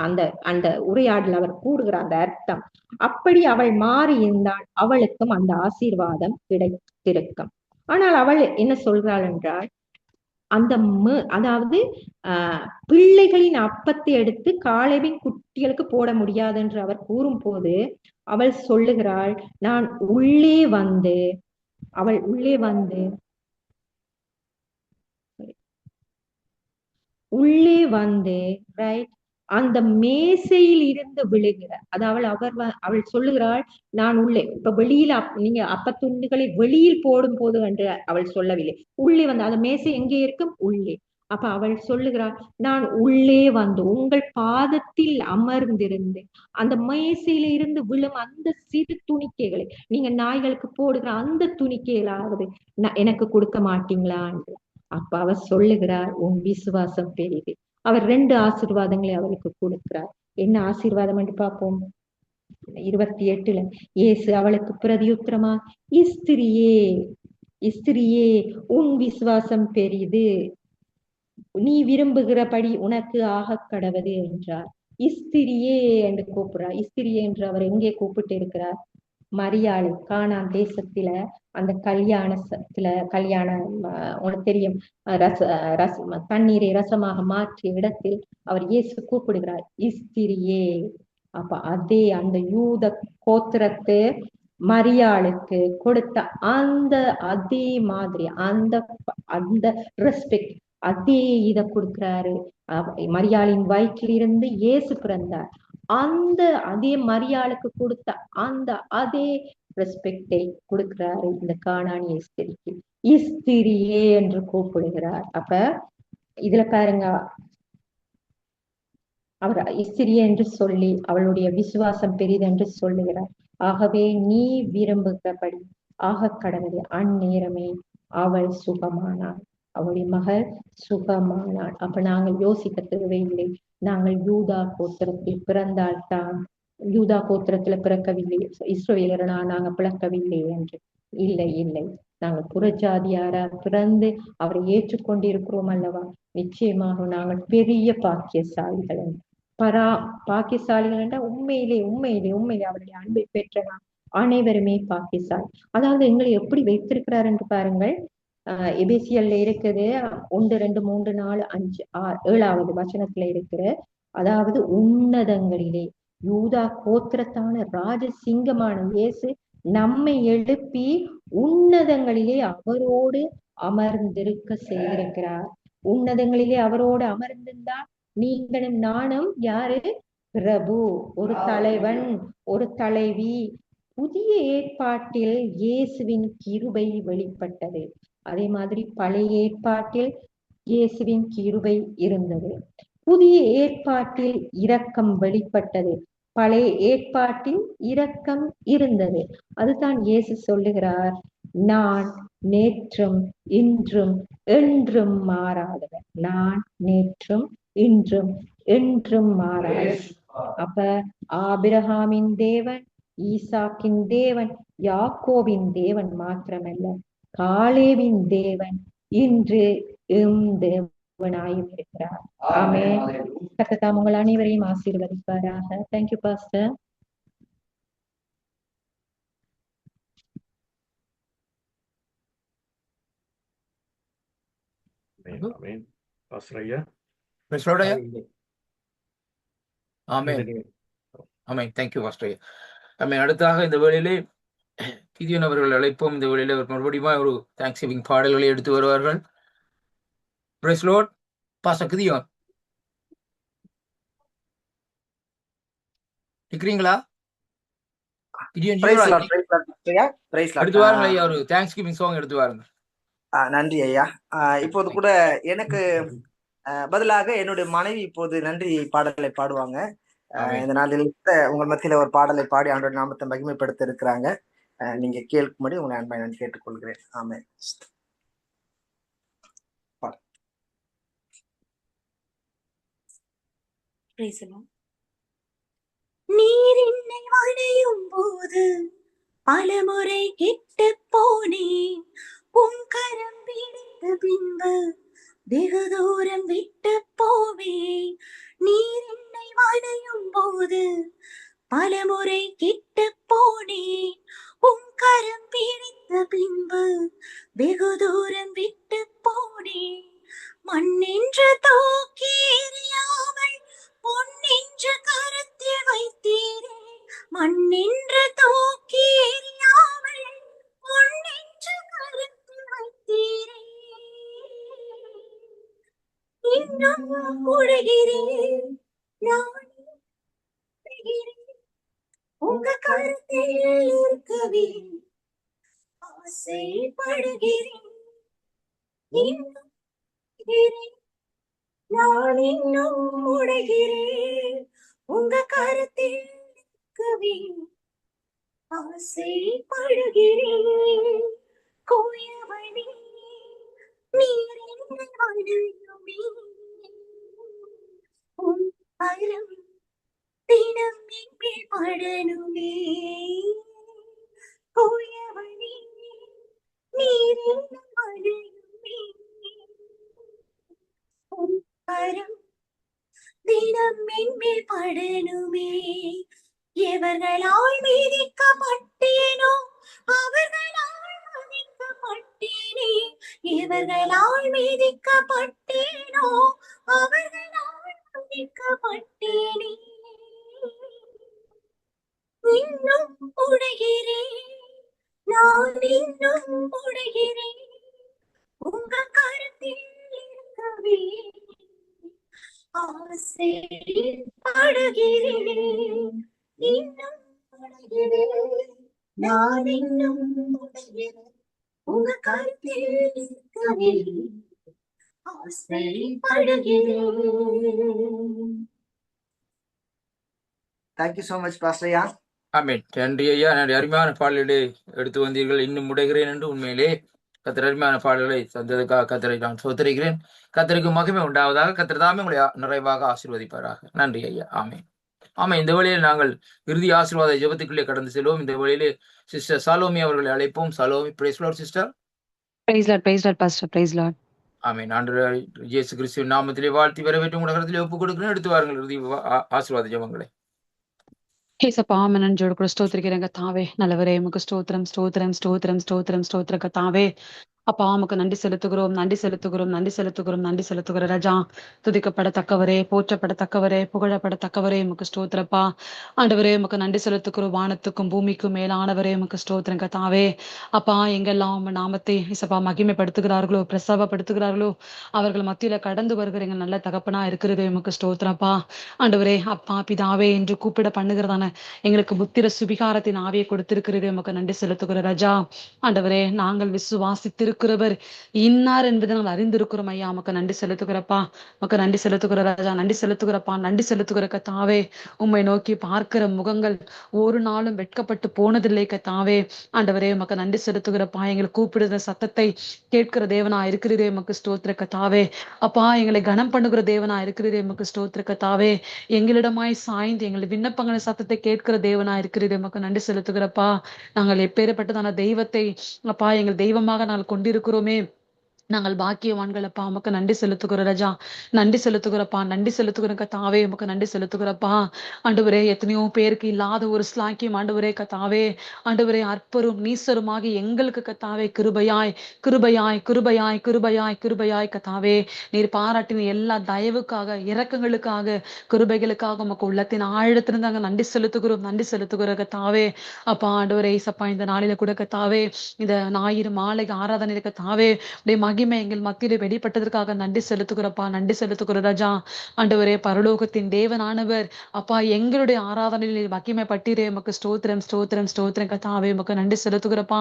அந்த அந்த உரையாடல் அவர் கூறுகிற அந்த அர்த்தம். அப்படி அவள் மாறி இருந்தால் அவளுக்கும் அந்த ஆசீர்வாதம் கிடைத்திருக்கும். ஆனால் அவள் என்ன சொல்றாள் என்றால், அந்த அதாவது பிள்ளைகளின் அப்பத்தை எடுத்து காலேபின் குட்டிகளுக்கு போட முடியாது என்று அவர் கூறும் போது அவள் சொல்லுகிறாள், நான் உள்ளே வந்து ரைட் அந்த மேசையில் இருந்து விழுகிற, அதாவது அவள் சொல்லுகிறாள், நான் உள்ளே, இப்ப வெளியில நீங்க அப்பத்துண்டுகளை வெளியில் போடும் போது என்று அவள் சொல்லவில்லை, உள்ளே வந்து அந்த மேசை எங்கே இருக்கும், உள்ளே. அப்ப அவள் சொல்லுகிறாள், நான் உள்ளே வந்து உங்கள் பாதத்தில் அமர்ந்திருந்து அந்த மேசையில இருந்து விழும் அந்த சிறு துணிக்கைகளை, நீங்க நாய்களுக்கு போடுகிற அந்த துணிக்கைகளாவது எனக்கு கொடுக்க மாட்டீங்களா என்று. அப்ப அவர் சொல்லுகிறார், உன் விசுவாசம் பெரிது. அவர் 2 ஆசீர்வாதங்களை அவருக்கு கொடுக்கிறார். என்ன ஆசீர்வாதம் என்று பார்ப்போம். 28 இயேசு அவளுக்கு பிரதியுத்தரமா, ஸ்திரியே உன் விசுவாசம் பெரிது, நீ விரும்புகிறபடி உனக்கு ஆக கடவது என்றார். ஸ்திரியே என்று கூப்பிடுறார். ஸ்திரியே என்று அவர் எங்கே கூப்பிட்டு இருக்கிறார், மரியாளை கானான் தேசத்துல அந்த கல்யாணம் உனக்கு தெரியும், தண்ணீரை ரசமாக மாற்றிய இடத்தில் அவர் இயேசு கூப்பிடுகிறார், ஸ்திரியே. அப்ப அதே அந்த யூத கோத்திரத்து மரியாளுக்கு கொடுத்த அந்த அதே மாதிரி அந்த ரெஸ்பெக்ட், அதே இத கொடுக்கிறாரு. மரியாளின் வயிற்றிலிருந்து இயேசு பிறந்தார். அந்த அதே மரியாளுக்கு கொடுத்த அந்த அதே ரெஸ்பெக்டை கொடுக்கிறாரு இந்த கானானிய ஸ்திரிக்கு. ஸ்திரியே என்று கூப்பிடுகிறார். அப்ப இதுல பாருங்க, அவர் ஸ்திரியே என்று சொல்லி அவளுடைய விசுவாசம் பெரிதென்று சொல்லுகிறார். ஆகவே நீ விரும்புகிறபடி ஆக கடவுளே. அந்நேரமே அவள் சுகமானாள், அவளுடைய மகள் சுகமானாள். அப்ப நாங்கள் யோசிக்க தேவையில்லை, நாங்கள் யூதா கோத்திரத்தில் பிறந்தால்தான், யூதா கோத்திரத்துல பிறக்கவில்லை, இஸ்ரவேலரனா நாங்க பிறக்கவில்லை என்று. இல்லை, நாங்கள் புறஜாதியாரா பிறந்து அவரை ஏற்றுக்கொண்டிருக்கிறோம் அல்லவா, நிச்சயமாக நாங்கள் பெரிய பாக்கியசாலிகள். பாக்கியசாலிகள் என்றால் உண்மையிலே அவருடைய அன்பை பெற்றனா அனைவருமே பாக்கியசாலி. அதாவது எங்களை எப்படி வைத்திருக்கிறார் என்று பாருங்கள். எபேசியல்ல இருக்குது 1, 2, 3, 4, 5, 6, 7வது வசனத்துல இருக்கிற, அதாவது உன்னதங்களிலே யூதா கோத்திரத்தான ராஜசிங்கமான இயேசு நம்மை எழுப்பி உன்னதங்களிலே அவரோடு அமர்ந்திருக்க செய்திருக்கிறார். உன்னதங்களிலே அவரோடு அமர்ந்திருந்தால் நீங்களும் நானும் யாரு, பிரபு, ஒரு தலைவன், ஒரு தலைவி. புதிய ஏற்பாட்டில் இயேசுவின் கிருபை வெளிப்பட்டது. அதே மாதிரி பழைய ஏற்பாட்டில் இயேசுவின் கிருபை இருந்தது. புதிய ஏற்பாட்டில் இரக்கம் வெளிப்பட்டது, பழைய ஏற்பாட்டில் இரக்கம் இருந்தது. அதுதான் இயேசு சொல்லுகிறார், நான் நேற்றும் இன்றும் என்றும் மாறாதவர். நான் நேற்றும் இன்றும் என்றும் மாறாதவர். அப்ப ஆபிரகாமின் தேவன், ஈசாக்கின் தேவன், யாக்கோபின் தேவன் மாத்திரமல்ல, காலேபின் தேவன் இன்று தேவனாயும் இருக்கிறார். ஆமென். கர்த்தர் உங்கள் அனைவரையும் ஆசீர்வதிப்பாராக. Thank you pastor. Amen, amen. Pastor ஐயா, Praise Lord ஐயா. இந்த ஆமென். இந்த- ஆமென். Thank you pastor. ஆமென். அடுத்ததாக இந்த வேளையிலே கிதியோன் அவர்கள் அழைப்போம். இந்த வேளையிலே அவர் மறுபடியும் ஒரு தேங்க்ஸ் கிவிங் பாடல்களை எடுத்து வருவார்கள். Price Lord. பாஸ்டர் கிதியோன் இருக்கிறீங்களா? Gideon praise Jeevaraj Lord, praise Lord ஐயா, பிரைஸ் லார்ட். எடுத்து வாருங்கள் ஐயா, ஒரு தேங்க்ஸ் கிவிங் சாங் எடுத்து வாருங்கள். நன்றி ஐயா. இப்போது கூட எனக்கு பதிலாக என்னுடைய மனைவி இப்போது நன்றி பாடலை பாடுவாங்க. ஆமென். இந்த நாளில் உங்கள் மத்தியில ஒரு பாடலை பாடி ஆண்டவருடைய நாமத்தை மகிமைப்படுத்த இருக்கிறாங்க. நீங்க கேட்கும்படி உங்களை அன்பாய் நான் கேட்டுக்கொள்கிறேன். ஆமென். நீர் என்னை அடையும் போது பலமுறை கெட்டு போனேன். உன் கரம் பிடித்த பின்பு வெகு தூரம் விட்டு போவேன். நீர் என்னை அடையும் போது பலமுறை கெட்டு போனேன். உன் கரம் பிடித்த பின்பு வெகு தூரம் விட்டு போனேன். மண்ணென்று தூக்கி எறியாமல் பொன்னென்று கருத்தில் வைத்தீரே. மண்ணென்று தூக்கி எறியாமல் பொன்னென்று கருத்தில் வைத்தீரே. இன்னும் உடைகிறேன் நான் உடைகிறேன். உங்க கருத்தில் இருக்கவே ஆசைப்படுகிறேன். இன்னும் உடைகிறேன். நான் இன்னும் உடைகிறேன். உங்க கருத்தில் இருக்கவே ஆசைப்படுகிறேன். கோயவனே நீர் என்னை அடையுமே. உன் கரம் தினம் என்மேல் படணுமே. கோயவனே நீர் என்னை அடையுமே. உன் கரம் தினம் என்மேல் படணுமே. எவர்களால் மீதிக்கப்பட்டேனோ அவர்களால் மதிக்கப்பட்டேனே. எவர்களால் மீதிக்கப்பட்டேனோ அவர்களால் மதிக்கப்பட்டேனே. இன்னும் உடைகிறேன். நான் இன்னும் உடைகிறேன். உங்க கருத்தில் இருக்கவே ஆசைப்படுகிறேன். இன்னும் உடைகிறேன். நான் இன்னும் உடைகிறேன். உங்க கருத்தில் இருக்கவே ஆசைப்படுகிறேன். தேங்க்யூ சோ மச் பாஸ்டர் ஐயா. ஆமென். நன்றி ஐயா. நன்றி. அருமையான பாடல்களை எடுத்து வந்தீர்கள். இன்னும் உடைகிறேன் என்று உண்மையிலே கர்த்தர் அருமையான பாடல்களை தந்ததுக்காக கர்த்தரை நான் சோதரிக்கிறேன். கர்த்தருக்கு மகிமை உண்டாவதாக. கர்த்தர் தாமே உங்களை நிறைவாக ஆசீர்வதிப்பாராக. நன்றி ஐயா. ஆமென். ஆமா, இந்த வழியில் நாங்கள் இறுதி ஆசீர்வாத ஜெபத்துக்குள்ளே கடந்து செல்வோம். இந்த வழியிலே சிஸ்டர் சாலோமி அவர்களை அழைப்போம். Salomi, praise Lord sister. Praise Lord, Pastor. Praise Lord. Amen. ஆண்டவர் இயேசு கிறிஸ்துவின் நாமத்திலே வாழ்த்தி வரவேற்று உங்கள் கருத்திலே ஒப்புக் கொடுக்கிறேன். எடுத்து வாருங்கள் இறுதி ஆசீர்வாத ஜெபங்களை. ஏசப்பா நன்றோடு கூட ஸ்தோத்திரிக்கிறேன் கத்தாவே. நல்லவரே உமக்கு ஸ்தோத்திரம் ஸ்தோத்திரம் ஸ்தோத்திரம் ஸ்தோத்திரம் ஸ்தோத்திர கத்தாவே. அப்பா உமக்கு நன்றி செலுத்துகிறோம், நன்றி செலுத்துகிறோம், நன்றி செலுத்துகிறோம், நன்றி செலுத்துகிற ராஜா. துதிக்கப்படத்தக்கவரே, போற்றப்படத்தக்கவரே, புகழப்படத்தக்கவரே உமக்கு ஸ்தோத்திரப்பா. ஆண்டவரே உமக்கு நன்றி செலுத்துகிறோம். வானத்துக்கும் பூமிக்கும் மேலானவரே உமக்கு ஸ்தோத்திரம் கத்தாவே. அப்பா எங்கெல்லாம் உங்க நாமத்தை இசப்பா மகிமைப்படுத்துகிறார்களோ, பிரசவப்படுத்துகிறார்களோ அவர்கள் மத்தியில கடந்து வருகிற எங்க நல்ல தகப்பனா இருக்கிறதே உமக்கு ஸ்தோத்திரப்பா. ஆண்டவரே அப்பா பிதாவே என்று கூப்பிட பண்ணுகிறதான எங்களுக்கு புத்திர சுபிகாரத்தின் ஆவியை கொடுத்திருக்கிறதே உமக்கு நன்றி செலுத்துகிற ராஜா. ஆண்டவரே நாங்கள் விசுவாசித்திருக்கிறவர் இன்னார் என்பதை நாங்கள் அறிந்திருக்கிறோம் ஐயா. உமக்கு நன்றி செலுத்துகிறப்பா. உமக்கு நன்றி செலுத்துகிற ராஜா. நன்றி செலுத்துகிறப்பா. நன்றி செலுத்துகிற கத்தாவே. உம்மை நோக்கி பார்க்கிற முகங்கள் ஒரு நாளும் வெட்கப்பட்டு போனதில்லை கத்தாவே. ஆண்டவரே உமக்கு நன்றி செலுத்துகிறப்பா. எங்களை கூப்பிடுகிற சத்தத்தை கேட்கிற தேவனா இருக்கிறதே உமக்கு ஸ்தோத்திர கத்தாவே. அப்பா எங்களை கனம் பண்ணுகிற தேவனா இருக்கிறதே உமக்கு ஸ்தோத்திர கத்தாவே. எங்களிடமாய் சாய்ந்து எங்களை விண்ணப்பங்களை சத்தத்தை கேட்கிற தேவனா இருக்கிறதே உமக்கு நன்றி செலுத்துகிறப்பா. நாங்கள் எப்பேற்பட்டதான தெய்வத்தை அப்பா எங்கள் தெய்வமாக நாங்கள் கொண்டிருக்கிறோமே. நாங்கள் பாக்கியவான்கள் அப்பா, உமக்கு நன்றி செலுத்துகிறோம் ராஜா. நன்றி செலுத்துகிறப்பா, நன்றி செலுத்துகிறோம் கத்தாவே, உமக்கு நன்றி செலுத்துகிறப்பா. ஆண்டவரே, எத்தனையோ பேருக்கு இல்லாத ஒரு ஸ்லாக்கியம் ஆண்டவரே கத்தாவே, ஆண்டவரே அற்பரும் நீசருமாகி எங்களுக்கு கத்தாவே கிருபையாய் கிருபையாய் கிருபையாய் கிருபையாய் கிருபையாய் கத்தாவே, நீர் பாராட்டின எல்லா தயவுக்காக, இரக்கங்களுக்காக, கிருபைகளுக்காக உமக்கு உள்ளத்தின் ஆழத்திலிருந்து நாங்கள் நன்றி செலுத்துகிறோம், நன்றி செலுத்துகிறோம் கத்தாவே. அப்பா ஆண்டவரே இசப்பா, இந்த நாளில கூட கத்தாவே, இந்த ஞாயிறு மாலை ஆராதனை கத்தாவே, உடைய மகிமை எங்கள் மத்தியிலே வெளிப்பட்டதற்காக நன்றி செலுத்துகிறப்பா, நன்றி செலுத்துகிற ராஜா. ஆண்டவரே, பரலோகத்தின் தேவனானவர் அப்பா, எங்களுடைய ஆராதனையில் மகிமை பட்டிரே, உமக்கு ஸ்தோத்திரம் ஸ்தோத்திரம் ஸ்தோத்திரம் கத்தாவே, உமக்கு நன்றி செலுத்துகிறப்பா.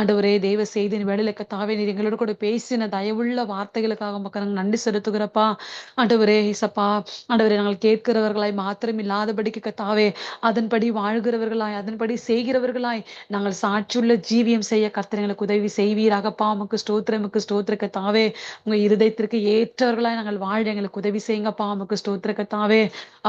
ஆண்டவரே, தேவ செய்தியின் வேளையில கத்தாவே, நீர் எங்களோட கூட பேசின தயவுள்ள வார்த்தைகளுக்காக உமக்கு நாங்கள் நன்றி செலுத்துகிறப்பா. ஆண்டவரே இசப்பா, ஆண்டவரே, நாங்கள் கேட்கிறவர்களாய் மாத்திரம் இல்லாதபடிக்கு கத்தாவே, அதன்படி வாழ்கிறவர்களாய், அதன்படி செய்கிறவர்களாய் நாங்கள் சாட்சியுள்ள ஜீவியம் செய்ய கர்த்தர் எங்களுக்கு உதவி செய்வீராகப்பா. உமக்கு ஸ்தோத்திரம், உமக்கு ஸ்தோத்திர கத்தாவே. உங்க இருதயத்திற்கு ஏற்றவர்களாய் நாங்கள் வாழ எங்களுக்கு உதவி செய்யுங்கப்பா. உமக்கு ஸ்தோத்திர கத்தாவே.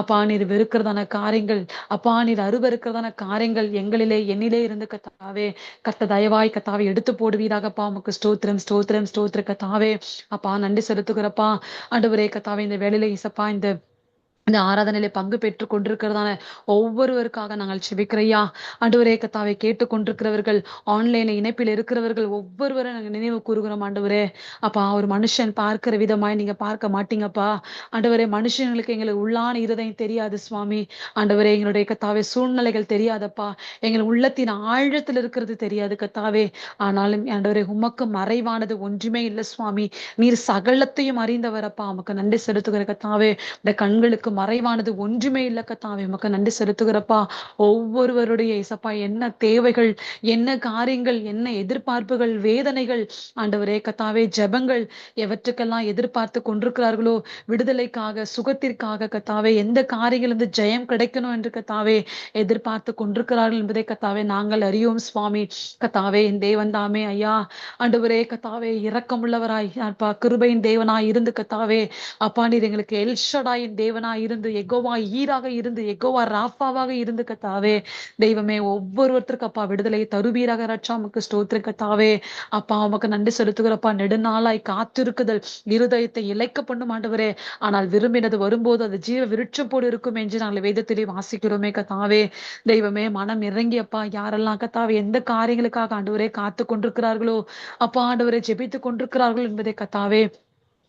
அப்பா, நீர் வெறுக்கிறதான காரியங்கள், அப்பா நீர் அருவருக்கிறதான காரியங்கள் எங்களிலே என்னிலே இருந்து கத்தாவே, கத்த தயவாய் கத்தாவே எடுத்து போடுவீராகப்பா. உமக்கு ஸ்தோத்திரம் ஸ்தோத்திரம் ஸ்தோத்திர கத்தாவே. அப்பா நன்றி செலுத்துகிறப்பா. ஆண்டவரே கத்தாவே, இந்த வேளையில இசப்பா, இந்த ஆராதனையில பங்கு பெற்று கொண்டிருக்கிறதான ஒவ்வொருவருக்காக நாங்கள் செபிக்கிறையா. ஆண்டவரே கத்தாவை கேட்டு கொண்டிருக்கிறவர்கள், ஆன்லைன்ல இணைப்பில் இருக்கிறவர்கள் ஒவ்வொருவரும் நாங்கள் நினைவு கூறுகிறோம் ஆண்டவரே. அப்பா, ஒரு மனுஷன் பார்க்கிற விதமாய் நீங்க பார்க்க மாட்டீங்கப்பா. ஆண்டவரே, மனுஷங்களுக்கு எங்களுக்கு உள்ளான இருதயம் தெரியாது சுவாமி. ஆண்டவரே, எங்களுடைய கத்தாவே சூழ்நிலைகள் தெரியாதப்பா, எங்கள் உள்ளத்தின் ஆழத்தில் இருக்கிறது தெரியாது கத்தாவே. ஆனாலும் ஆண்டவரே, உமக்கு மறைவானது ஒன்றுமே இல்லை சுவாமி. நீர் சகலத்தையும் அறிந்தவரப்பா. உமக்கு நன்றி செலுத்துகிற கத்தாவே. இந்த கண்களுக்கு மறைவானது ஒன்றுமே இல்லை கத்தாவே. உமக்கு நன்றி செலுத்துகிறப்பா. ஒவ்வொருவருடைய இசப்பா, என்ன தேவைகள், என்ன காரியங்கள், என்ன எதிர்பார்ப்புகள், வேதனைகள், ஆண்டவரே கத்தாவே, ஜெபங்கள் எவற்றுக்கெல்லாம் எதிர்பார்த்து கொண்டிருக்கிறார்களோ, விடுதலைக்காக, சுகத்திற்காக கத்தாவே, எந்த காரியங்களிலிருந்து ஜெயம் கிடைக்கணும் என்று கத்தாவே எதிர்பார்த்து கொண்டிருக்கிறார்கள் என்பதை கத்தாவே நாங்கள் அறியோம் சுவாமி. கத்தாவே, என் தேவன் தாமே ஐயா. ஆண்டவரே கத்தாவே, இரக்கமுள்ளவராய் அப்பா, கிருபையின் தேவனாய் இருந்து கத்தாவே, அப்பா நீர் எங்களுக்கு எல்ஷடாயின் தேவனாய் இருந்து, எகோவா ஈராக இருந்து, எகோவா ராஃபாவாக இருந்து கத்தாவே, தெய்வமே ஒவ்வொருவருத்தருக்கு அப்பா விடுதலையை தருவீராக ராஜா. உமக்கு ஸ்தோத்திர கத்தாவே. அப்பா, உமக்கு நன்றி செலுத்துகிறப்பா. நெடுநாளாய் காத்திருக்குதல் இருதயத்தை இழைக்க பண்ணும் ஆண்டவரே. ஆனால் விரும்பினது வரும்போது அது ஜீவ விருட்சம் போடு இருக்கும் என்று நாங்கள் வேதத்திலே வாசிக்கிறோமே கத்தாவே. தெய்வமே, மனம் இறங்கியப்பா, யாரெல்லாம் கத்தாவே எந்த காரியங்களுக்காக ஆண்டவரே காத்து கொண்டிருக்கிறார்களோ, அப்பா ஆண்டவரை ஜெபித்து கொண்டிருக்கிறார்கள் என்பதை கத்தாவே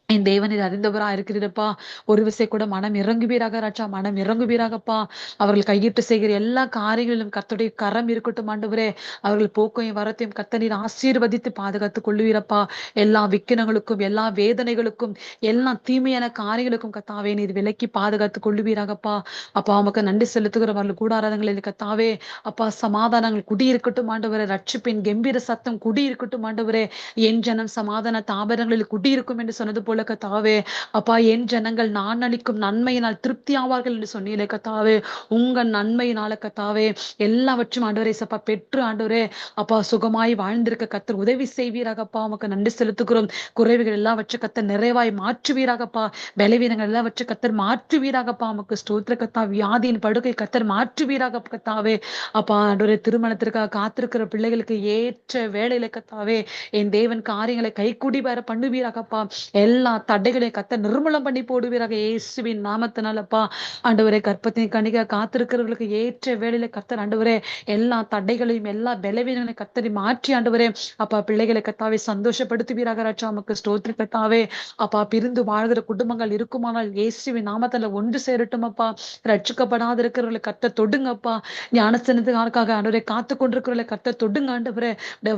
என் தேவனில் அறிந்தவரா இருக்கிறப்பா. ஒரு விசை கூட மனம் இறங்குவீராக ராஜா, மனம் இறங்குவீராகப்பா. அவர்கள் கையிட்டு செய்கிற எல்லா காரியங்களிலும் கர்த்தருடைய கரம் இருக்கட்டும் ஆண்டவரே. அவர்கள் போக்கையும் வரத்தையும் கர்த்தர் நீர் ஆசீர்வதித்து பாதுகாத்துக் கொள்ளுவீரப்பா. எல்லா விக்கினங்களுக்கும், எல்லா வேதனைகளுக்கும், எல்லா தீமையான காரியங்களுக்கும் கத்தாவே நீர் விலக்கி பாதுகாத்துக் கொள்ளுவீராகப்பா. அப்பா, உமக்கு நன்றி செலுத்துகிறவர்கள் கூடாரங்களில் கத்தாவே, அப்பா சமாதானங்கள் குடியிருக்கட்டும் ஆண்டவரே. ரட்சிப்பின் கம்பீர சத்தம் குடியிருக்கட்டும் ஆண்டவரே. என் ஜனம் சமாதான தாபரங்களில் குடியிருக்கும் என்று சொன்னது போல கத்தாவே, அப்பா என் ஜனங்கள் நான் அளிக்கும் நன்மையினால் திருப்தி ஆவார்கள் என்று சொன்னீங்களே கத்தாவே. உங்க நன்மையினால கத்தாவே எல்லாவற்றும் ஆண்டவரே சப்பா பெற்று ஆண்டவரே அப்பா சுகமாய் வாழ்ந்திருக்க கத்தர் உதவி செய்வீராகப்பா. உமக்கு நன்றி செலுத்துகிறோம். குறைவுகள் எல்லாவற்றை கத்தர் நிறைவாய் மாற்றுவீராகப்பா. பலவீனங்கள் எல்லாவற்றை கத்தர் மாற்றுவீராகப்பா. உமக்கு ஸ்தோத்திர கத்தா. வியாதியின் படுக்கை கத்தர் மாற்றுவீராக கத்தாவே. அப்பா ஆண்டவரே, திருமணத்திற்காக காத்திருக்கிற பிள்ளைகளுக்கு ஏற்ற வேளையில கத்தாவே என் தேவன் காரியங்களை கைக்கூடி வர பண்ணுவீராகப்பா. எல்லா தடைகளை கத்த நிர்மூலம் பண்ணி போடுவீராக இயேசுவின் நாமத்தினாலப்பா. ஆண்டவரே, கர்ப்பத்தின் கனிக காத்திருக்கிறவர்களுக்கு ஏற்ற வேளையில கர்த்தர் ஆண்டவரே எல்லா தடைகளையும், எல்லா பலவீனங்களையும் கர்த்தரை மாற்றி ஆண்டவரே அப்பா பிள்ளைகளை கத்தாவே சந்தோஷப்படுத்துவீராக ராஜா. உமக்கு ஸ்தோத்திர கத்தாவே. அப்பா, பிரிந்து வாழ்கிற குடும்பங்கள் இருக்குமானால் இயேசுவின் நாமத்துல ஒன்று சேரட்டும் அப்பா. ரட்சிக்கப்படாத இருக்கிறவர்களை கத்த தொடுங்கப்பா. ஞானஸ்தானத்துக்காக ஆண்டவரே காத்து கொண்டிருக்கிறவர்களை கத்த தொடுங்க ஆண்டவரே.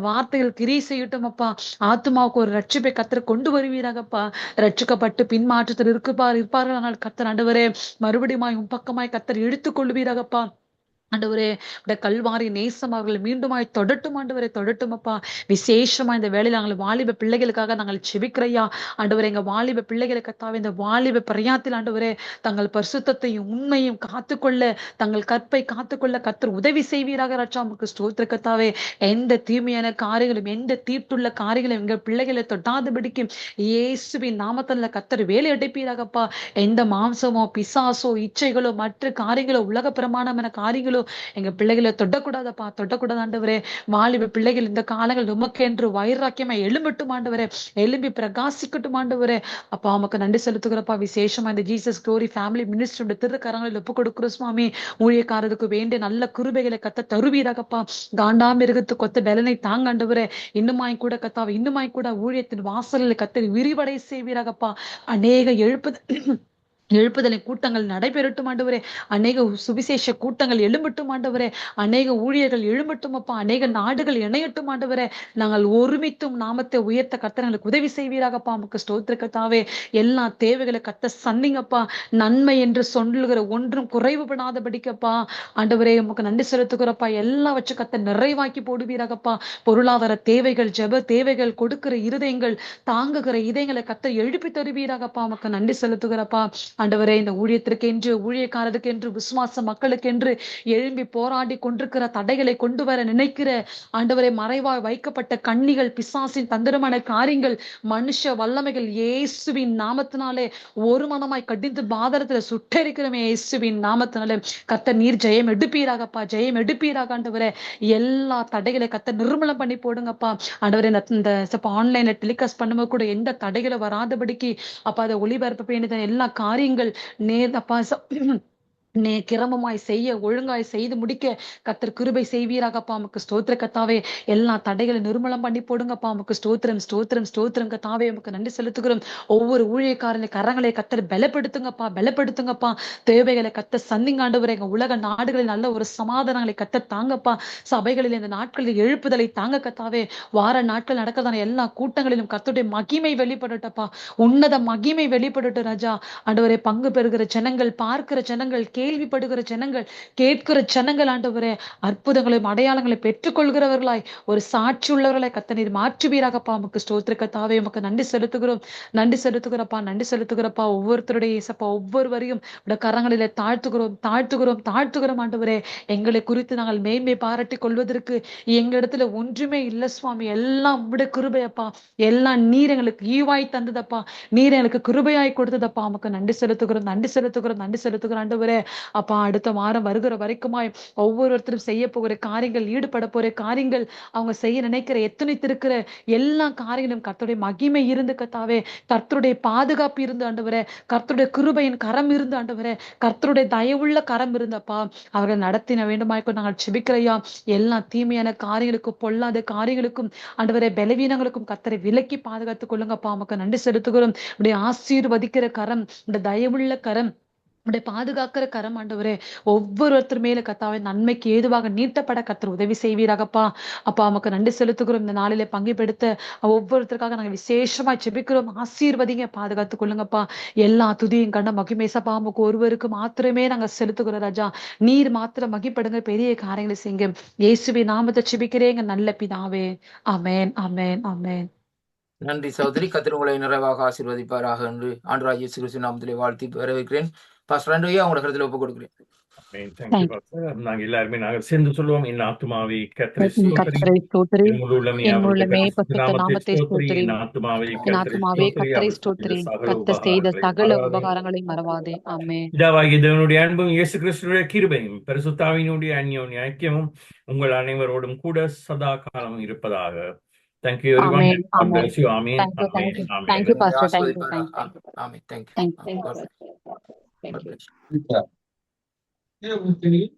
வார்த்தைகள் கிரியை செய்யட்டும் அப்பா. ஆத்மாவுக்கு ஒரு ரட்சிப்பை கத்தர் கொண்டு வருவீராகப்பா. ரட்சிக்கப்பட்டு பின்மாற்றத்தில் இருப்பார்கள். ஆனால் கர்த்தர் ஆண்டவரே மறுபடியும் உம் பக்கமாய் கர்த்தர் இழுத்துக் கொள்வீராகப்பா. ஆண்டவரே, கல்வாரி நேசம் அவர்களை மீண்டுமாய் தொடட்டும் ஆண்டவரே, தொடட்டும் அப்பா. விசேஷமா இந்த வேளையில நாங்கள் வாலிப பிள்ளைகளுக்காக நாங்கள் செபிக்கிறையா. ஆண்டவரே, எங்க வாலிப பிள்ளைகளை கத்தாவே இந்த வாலிப பிரயாத்தில் ஆண்டவரே தங்கள் பரிசுத்தத்தையும் உண்மையும் காத்துக்கொள்ள, தங்கள் கற்பை காத்துக்கொள்ள கர்த்தர் உதவி செய்வீராக ராஜா. உமக்கு ஸ்தோத்திர கத்தாவே. எந்த தீமையான காரியங்களும், எந்த தீட்டுள்ள காரியங்களும் எங்கள் பிள்ளைகளை தொட்டாதபடிக்கும் இயேசுவின் நாமத்தில் கர்த்தர் வேலை அடைப்பீராகப்பா. எந்த மாம்சமோ, பிசாசோ, இச்சைகளோ, மற்ற காரியங்களோ, உலக பிரமாணமான காரியங்களோ ஆவிகளோ எங்க பிள்ளைகளை தொட்டக்கூடாதப்பா, தொட்டக்கூடாது ஆண்டவரே. வாலிப பிள்ளைகள் இந்த காலங்கள் உமக்கென்று வைராக்கியமா எழும்பட்டும் ஆண்டவரே, எழும்பி பிரகாசிக்கட்டும் ஆண்டவரே. அப்பா உமக்கு நன்றி செலுத்துகிறப்பா. விசேஷமா இந்த ஜீசஸ் க்ளோரி ஃபேமிலி மினிஸ்ட்ரி திருக்கரங்களில் ஒப்பு கொடுக்கிறோம் சுவாமி. ஊழியக்காரருக்கு வேண்டிய நல்ல கிருபைகளை கத்த தருவீராகப்பா. காண்டாமிருகத்து கொத்த பலனை தாங்க ஆண்டவரே. இன்னுமாய் கூட கத்தாவை, இன்னுமாய் கூட ஊழியத்தின் வாசலில் கத்த விரிவடை செய்வீராகப்பா. அநேக எழுப்புதலை கூட்டங்கள் நடைபெறட்டும் ஆண்டவரே. அநேக சுவிசேஷ கூட்டங்கள் எழும்பட்டும் ஆண்டவரே. அநேக ஊழியர்கள் எழும்பட்டும் அப்பா. அநேக நாடுகள் இணையட்டும் ஆண்டவரே. நாங்கள் ஒருமித்தும் நாமத்தை உயர்த்த கர்த்தர்களுக்கு உதவி செய்வீராகப்பா. நமக்கு ஸ்தோத்திர கர்த்தாவே. எல்லா தேவைகளை கத்த சந்திங்கப்பா. நன்மை என்று சொல்லுகிற ஒன்றும் குறைவுபடாதபடிக்கப்பா ஆண்டவரே உமக்கு நன்றி செலுத்துகிறப்பா. எல்லாம் வச்சு கத்த நிறைவாக்கி போடுவீராகப்பா. பொருளாதார தேவைகள், ஜெப தேவைகள், கொடுக்கிற இருதயங்கள், தாங்குகிற இதயங்களை கத்த எழுப்பி தருவீராகப்பா. உமக்கு நன்றி செலுத்துகிறப்பா. ஆண்டவரே இந்த ஊழியத்திற்கென்று, ஊழியக்காரருக்கென்று, விசுவாச மக்களுக்கென்று எழும்பி போராடி கொண்டிருக்கிற தடைகளை கொண்டு வர நினைக்கிற ஆண்டவரை மறைவாய் வைக்கப்பட்ட கண்ணிகள், பிசாசின் தந்திரமான காரியங்கள், மனுஷ வல்லமைகள் இயேசுவின் நாமத்தினாலே ஒரு மனமாய் கடிந்து பாதரத்துல சுட்டரிக்கிறோமே இயேசுவின் நாமத்தினாலே. கர்த்தர் நீர் ஜெயம் எடுப்பீராகப்பா, ஜெயம் எடுப்பீராக ஆண்டவரே. எல்லா தடைகளை கர்த்தர் நிர்மூலம் பண்ணி போடுங்கப்பா ஆண்டவரே. இந்த ஆன்லைன்ல டெலிகாஸ்ட் பண்ணும்போது கூட எந்த தடைகளை வராதபடிக்கு அப்பா அதை ஒளிபரப்ப வேண்டியது எல்லா காரியங்கள் நேர்ப்பா கிரமமாய் செய்ய, ஒழுங்காய் செய்து முடிக்க கர்த்தர் கிருபை செய்வீராகப்பா. நமக்கு ஸ்தோத்திர கத்தாவே. எல்லா தடைகளை நிர்மூலம் பண்ணி போடுங்கப்பா. நமக்கு ஸ்தோத்திரம், ஸ்தோத்திரம், ஸ்தோத்திரம் கத்தாவே. நமக்கு நன்றி செலுத்துகிறோம். ஒவ்வொரு ஊழியக்காரனை கரங்களை கர்த்தர் பலப்படுத்துங்கப்பா, பலப்படுத்துங்கப்பா. தேவைகளை கர்த்தர் சந்திங்க ஆண்டவரே. எங்க உலக நாடுகளில் நல்ல ஒரு சமாதானங்களை கர்த்தர் தாங்கப்பா. சபைகளில் இந்த நாட்களில் எழுப்புதலை தாங்க கத்தாவே. வார நாட்கள் நடக்கிறதான எல்லா கூட்டங்களிலும் கர்த்தருடைய மகிமை வெளிப்படட்டப்பா. உன்னத மகிமை வெளிப்படட்டும் ராஜா. ஆண்டவரே பங்கு பெறுகிற ஜனங்கள், பார்க்கிற ஜனங்கள், கேள்விப்படுகிற ஜனங்கள், கேட்கிற ஜனங்கள் ஆண்டவரே அற்புதங்களையும் அடையாளங்களை பெற்றுக்கொள்கிறவர்களாய் ஒரு சாட்சி உள்ளவர்களை கர்த்தர் மாற்றுவீராகப்பா. நமக்கு ஸ்தோத்திர கர்த்தாவே. நமக்கு நன்றி செலுத்துகிறோம், நன்றி செலுத்துகிறப்பா, நன்றி செலுத்துகிறப்பா. ஒவ்வொருத்தருடைய இயேசப்பா ஒவ்வொருவரையும் கரங்களிலே தாழ்த்துகிறோம், தாழ்த்துகிறோம், தாழ்த்துகிறோம் ஆண்டவரே. எங்களை குறித்து நாங்கள் மேன்மை பாராட்டி கொள்வதற்கு எங்க இடத்துல ஒன்றுமே இல்லை சுவாமி. எல்லாம் உம்முடைய கிருபையப்பா. எல்லாம் நீர் எங்களுக்கு ஈவாய் தந்ததப்பா, நீர் எங்களுக்கு கிருபையாய் கொடுத்ததப்பா. நமக்கு நன்றி செலுத்துகிறோம், நன்றி செலுத்துகிறோம், நன்றி செலுத்துகிறோம் ஆண்டவரே. அப்பா அடுத்த வாரம் வருகிற வரைக்குமாய் ஒவ்வொருத்தரும் செய்ய போகிற காரியங்கள், ஈடுபட போற காரியங்கள், அவங்க செய்ய நினைக்கிற எத்தனைத்திருக்கிற எல்லா காரியங்களும் கர்த்தருடைய மகிமை இருந்து கர்த்தாவே, கர்த்தருடைய பாதுகாப்பு இருந்து ஆண்டவரே, கர்த்தருடைய கிருபையின் கரம் இருந்து ஆண்டவரே, கர்த்தருடைய தயவுள்ள கரம் இருந்தப்பா அவர்கள் நடத்தின வேண்டுமாய்க்கும் நாங்கள் செபிக்கிறையா. எல்லா தீமையான காரியங்களுக்கும், பொல்லாத காரியங்களுக்கும் ஆண்டவரே, பலவீனங்களுக்கும் கர்த்தரை விலக்கி பாதுகாத்துக் கொள்ளுங்கப்பா. நமக்கு நன்றி செலுத்துகிறோம். இப்படி ஆசீர்வதிக்கிற கரம், இந்த தயவுள்ள கரம், பாதுகாக்கிற கரம் ஆண்டவரே ஒவ்வொருத்தர் மேல கர்த்தாவே நன்மைக்கு ஏதுவாக நீட்டப்பட கர்த்தர் உதவி செய்வீராகப்பா. அப்பா நமக்கு நன்றி செலுத்துகிறோம். இந்த நாளிலே பங்குபெடுத்த ஒவ்வொருத்தருக்காக நாங்கள் விசேஷமா ஜெபிக்கிறோம். ஆசீர்வதிங்க, பாதுகாத்துக் கொள்ளுங்கப்பா. எல்லா துதியும் கண்ட மகிமேசப்பா நமக்கு ஒருவருக்கு மாத்திரமே நாங்கள் செலுத்துகிறோம் ராஜா. நீர் மாத்திரம் மகிப்படுங்க, பெரிய காரியங்களை செய்யுங்க. இயேசுவின் நாமத்தை ஜெபிக்கிறேங்க நல்ல பிதாவே. ஆமென், ஆமென், ஆமென். நன்றி சகோதரி. கர்த்தர் உங்களை நிறைவாக ஆசீர்வதிப்பாராக என்று ஆண்டவராகிய இயேசு கிறிஸ்துவின் நாமத்திலே வாழ்த்தி வரவேற்கிறேன். பாஸ்டர் ஆண்டோயா உங்களோட கருத்துல ஒப்பு கொடுக்கிறேன். நாங்க எல்லாருமே நாங்கள் சேர்ந்து சொல்லுவோம். என் ஆத்துமாவை கர்த்தரை கர்த்தரை ஸ்தோத்திரி, என் முழு உள்ளமே என் அவருடைய உள்ளமே பரிசுத்த பரிசுத்த நாமத்தை நாமத்தை ஸ்தோத்திரி. ஸ்தோத்திரி. என் ஆத்துமாவை என் கர்த்தரை ஆத்துமாவே ஸ்தோத்திரி. கர்த்தரை அவர் ஸ்தோத்திரி. செய்த சகல கர்த்தர் செய்த சகல உபகாரங்களையும் உபகாரங்களையும் மறவாதே. ஆமென். பிதாவாகிய தேவனுடைய அன்பும் இயேசு கிறிஸ்துவினுடைய கிருபையும் பரிசுத்தாவியினுடைய அந்யோன்ய ஐக்கியமும் உங்கள் அனைவரோடும் கூட சதா காலமும் இருப்பதாக. Thank you everyone. Amen, God amen. bless you. Amen. Thank you, thank Amen. you. Amen. Thank you, Pastor. Thank you, thank you. Amen. Thank you. Thank you. God bless. Thank God you. bless.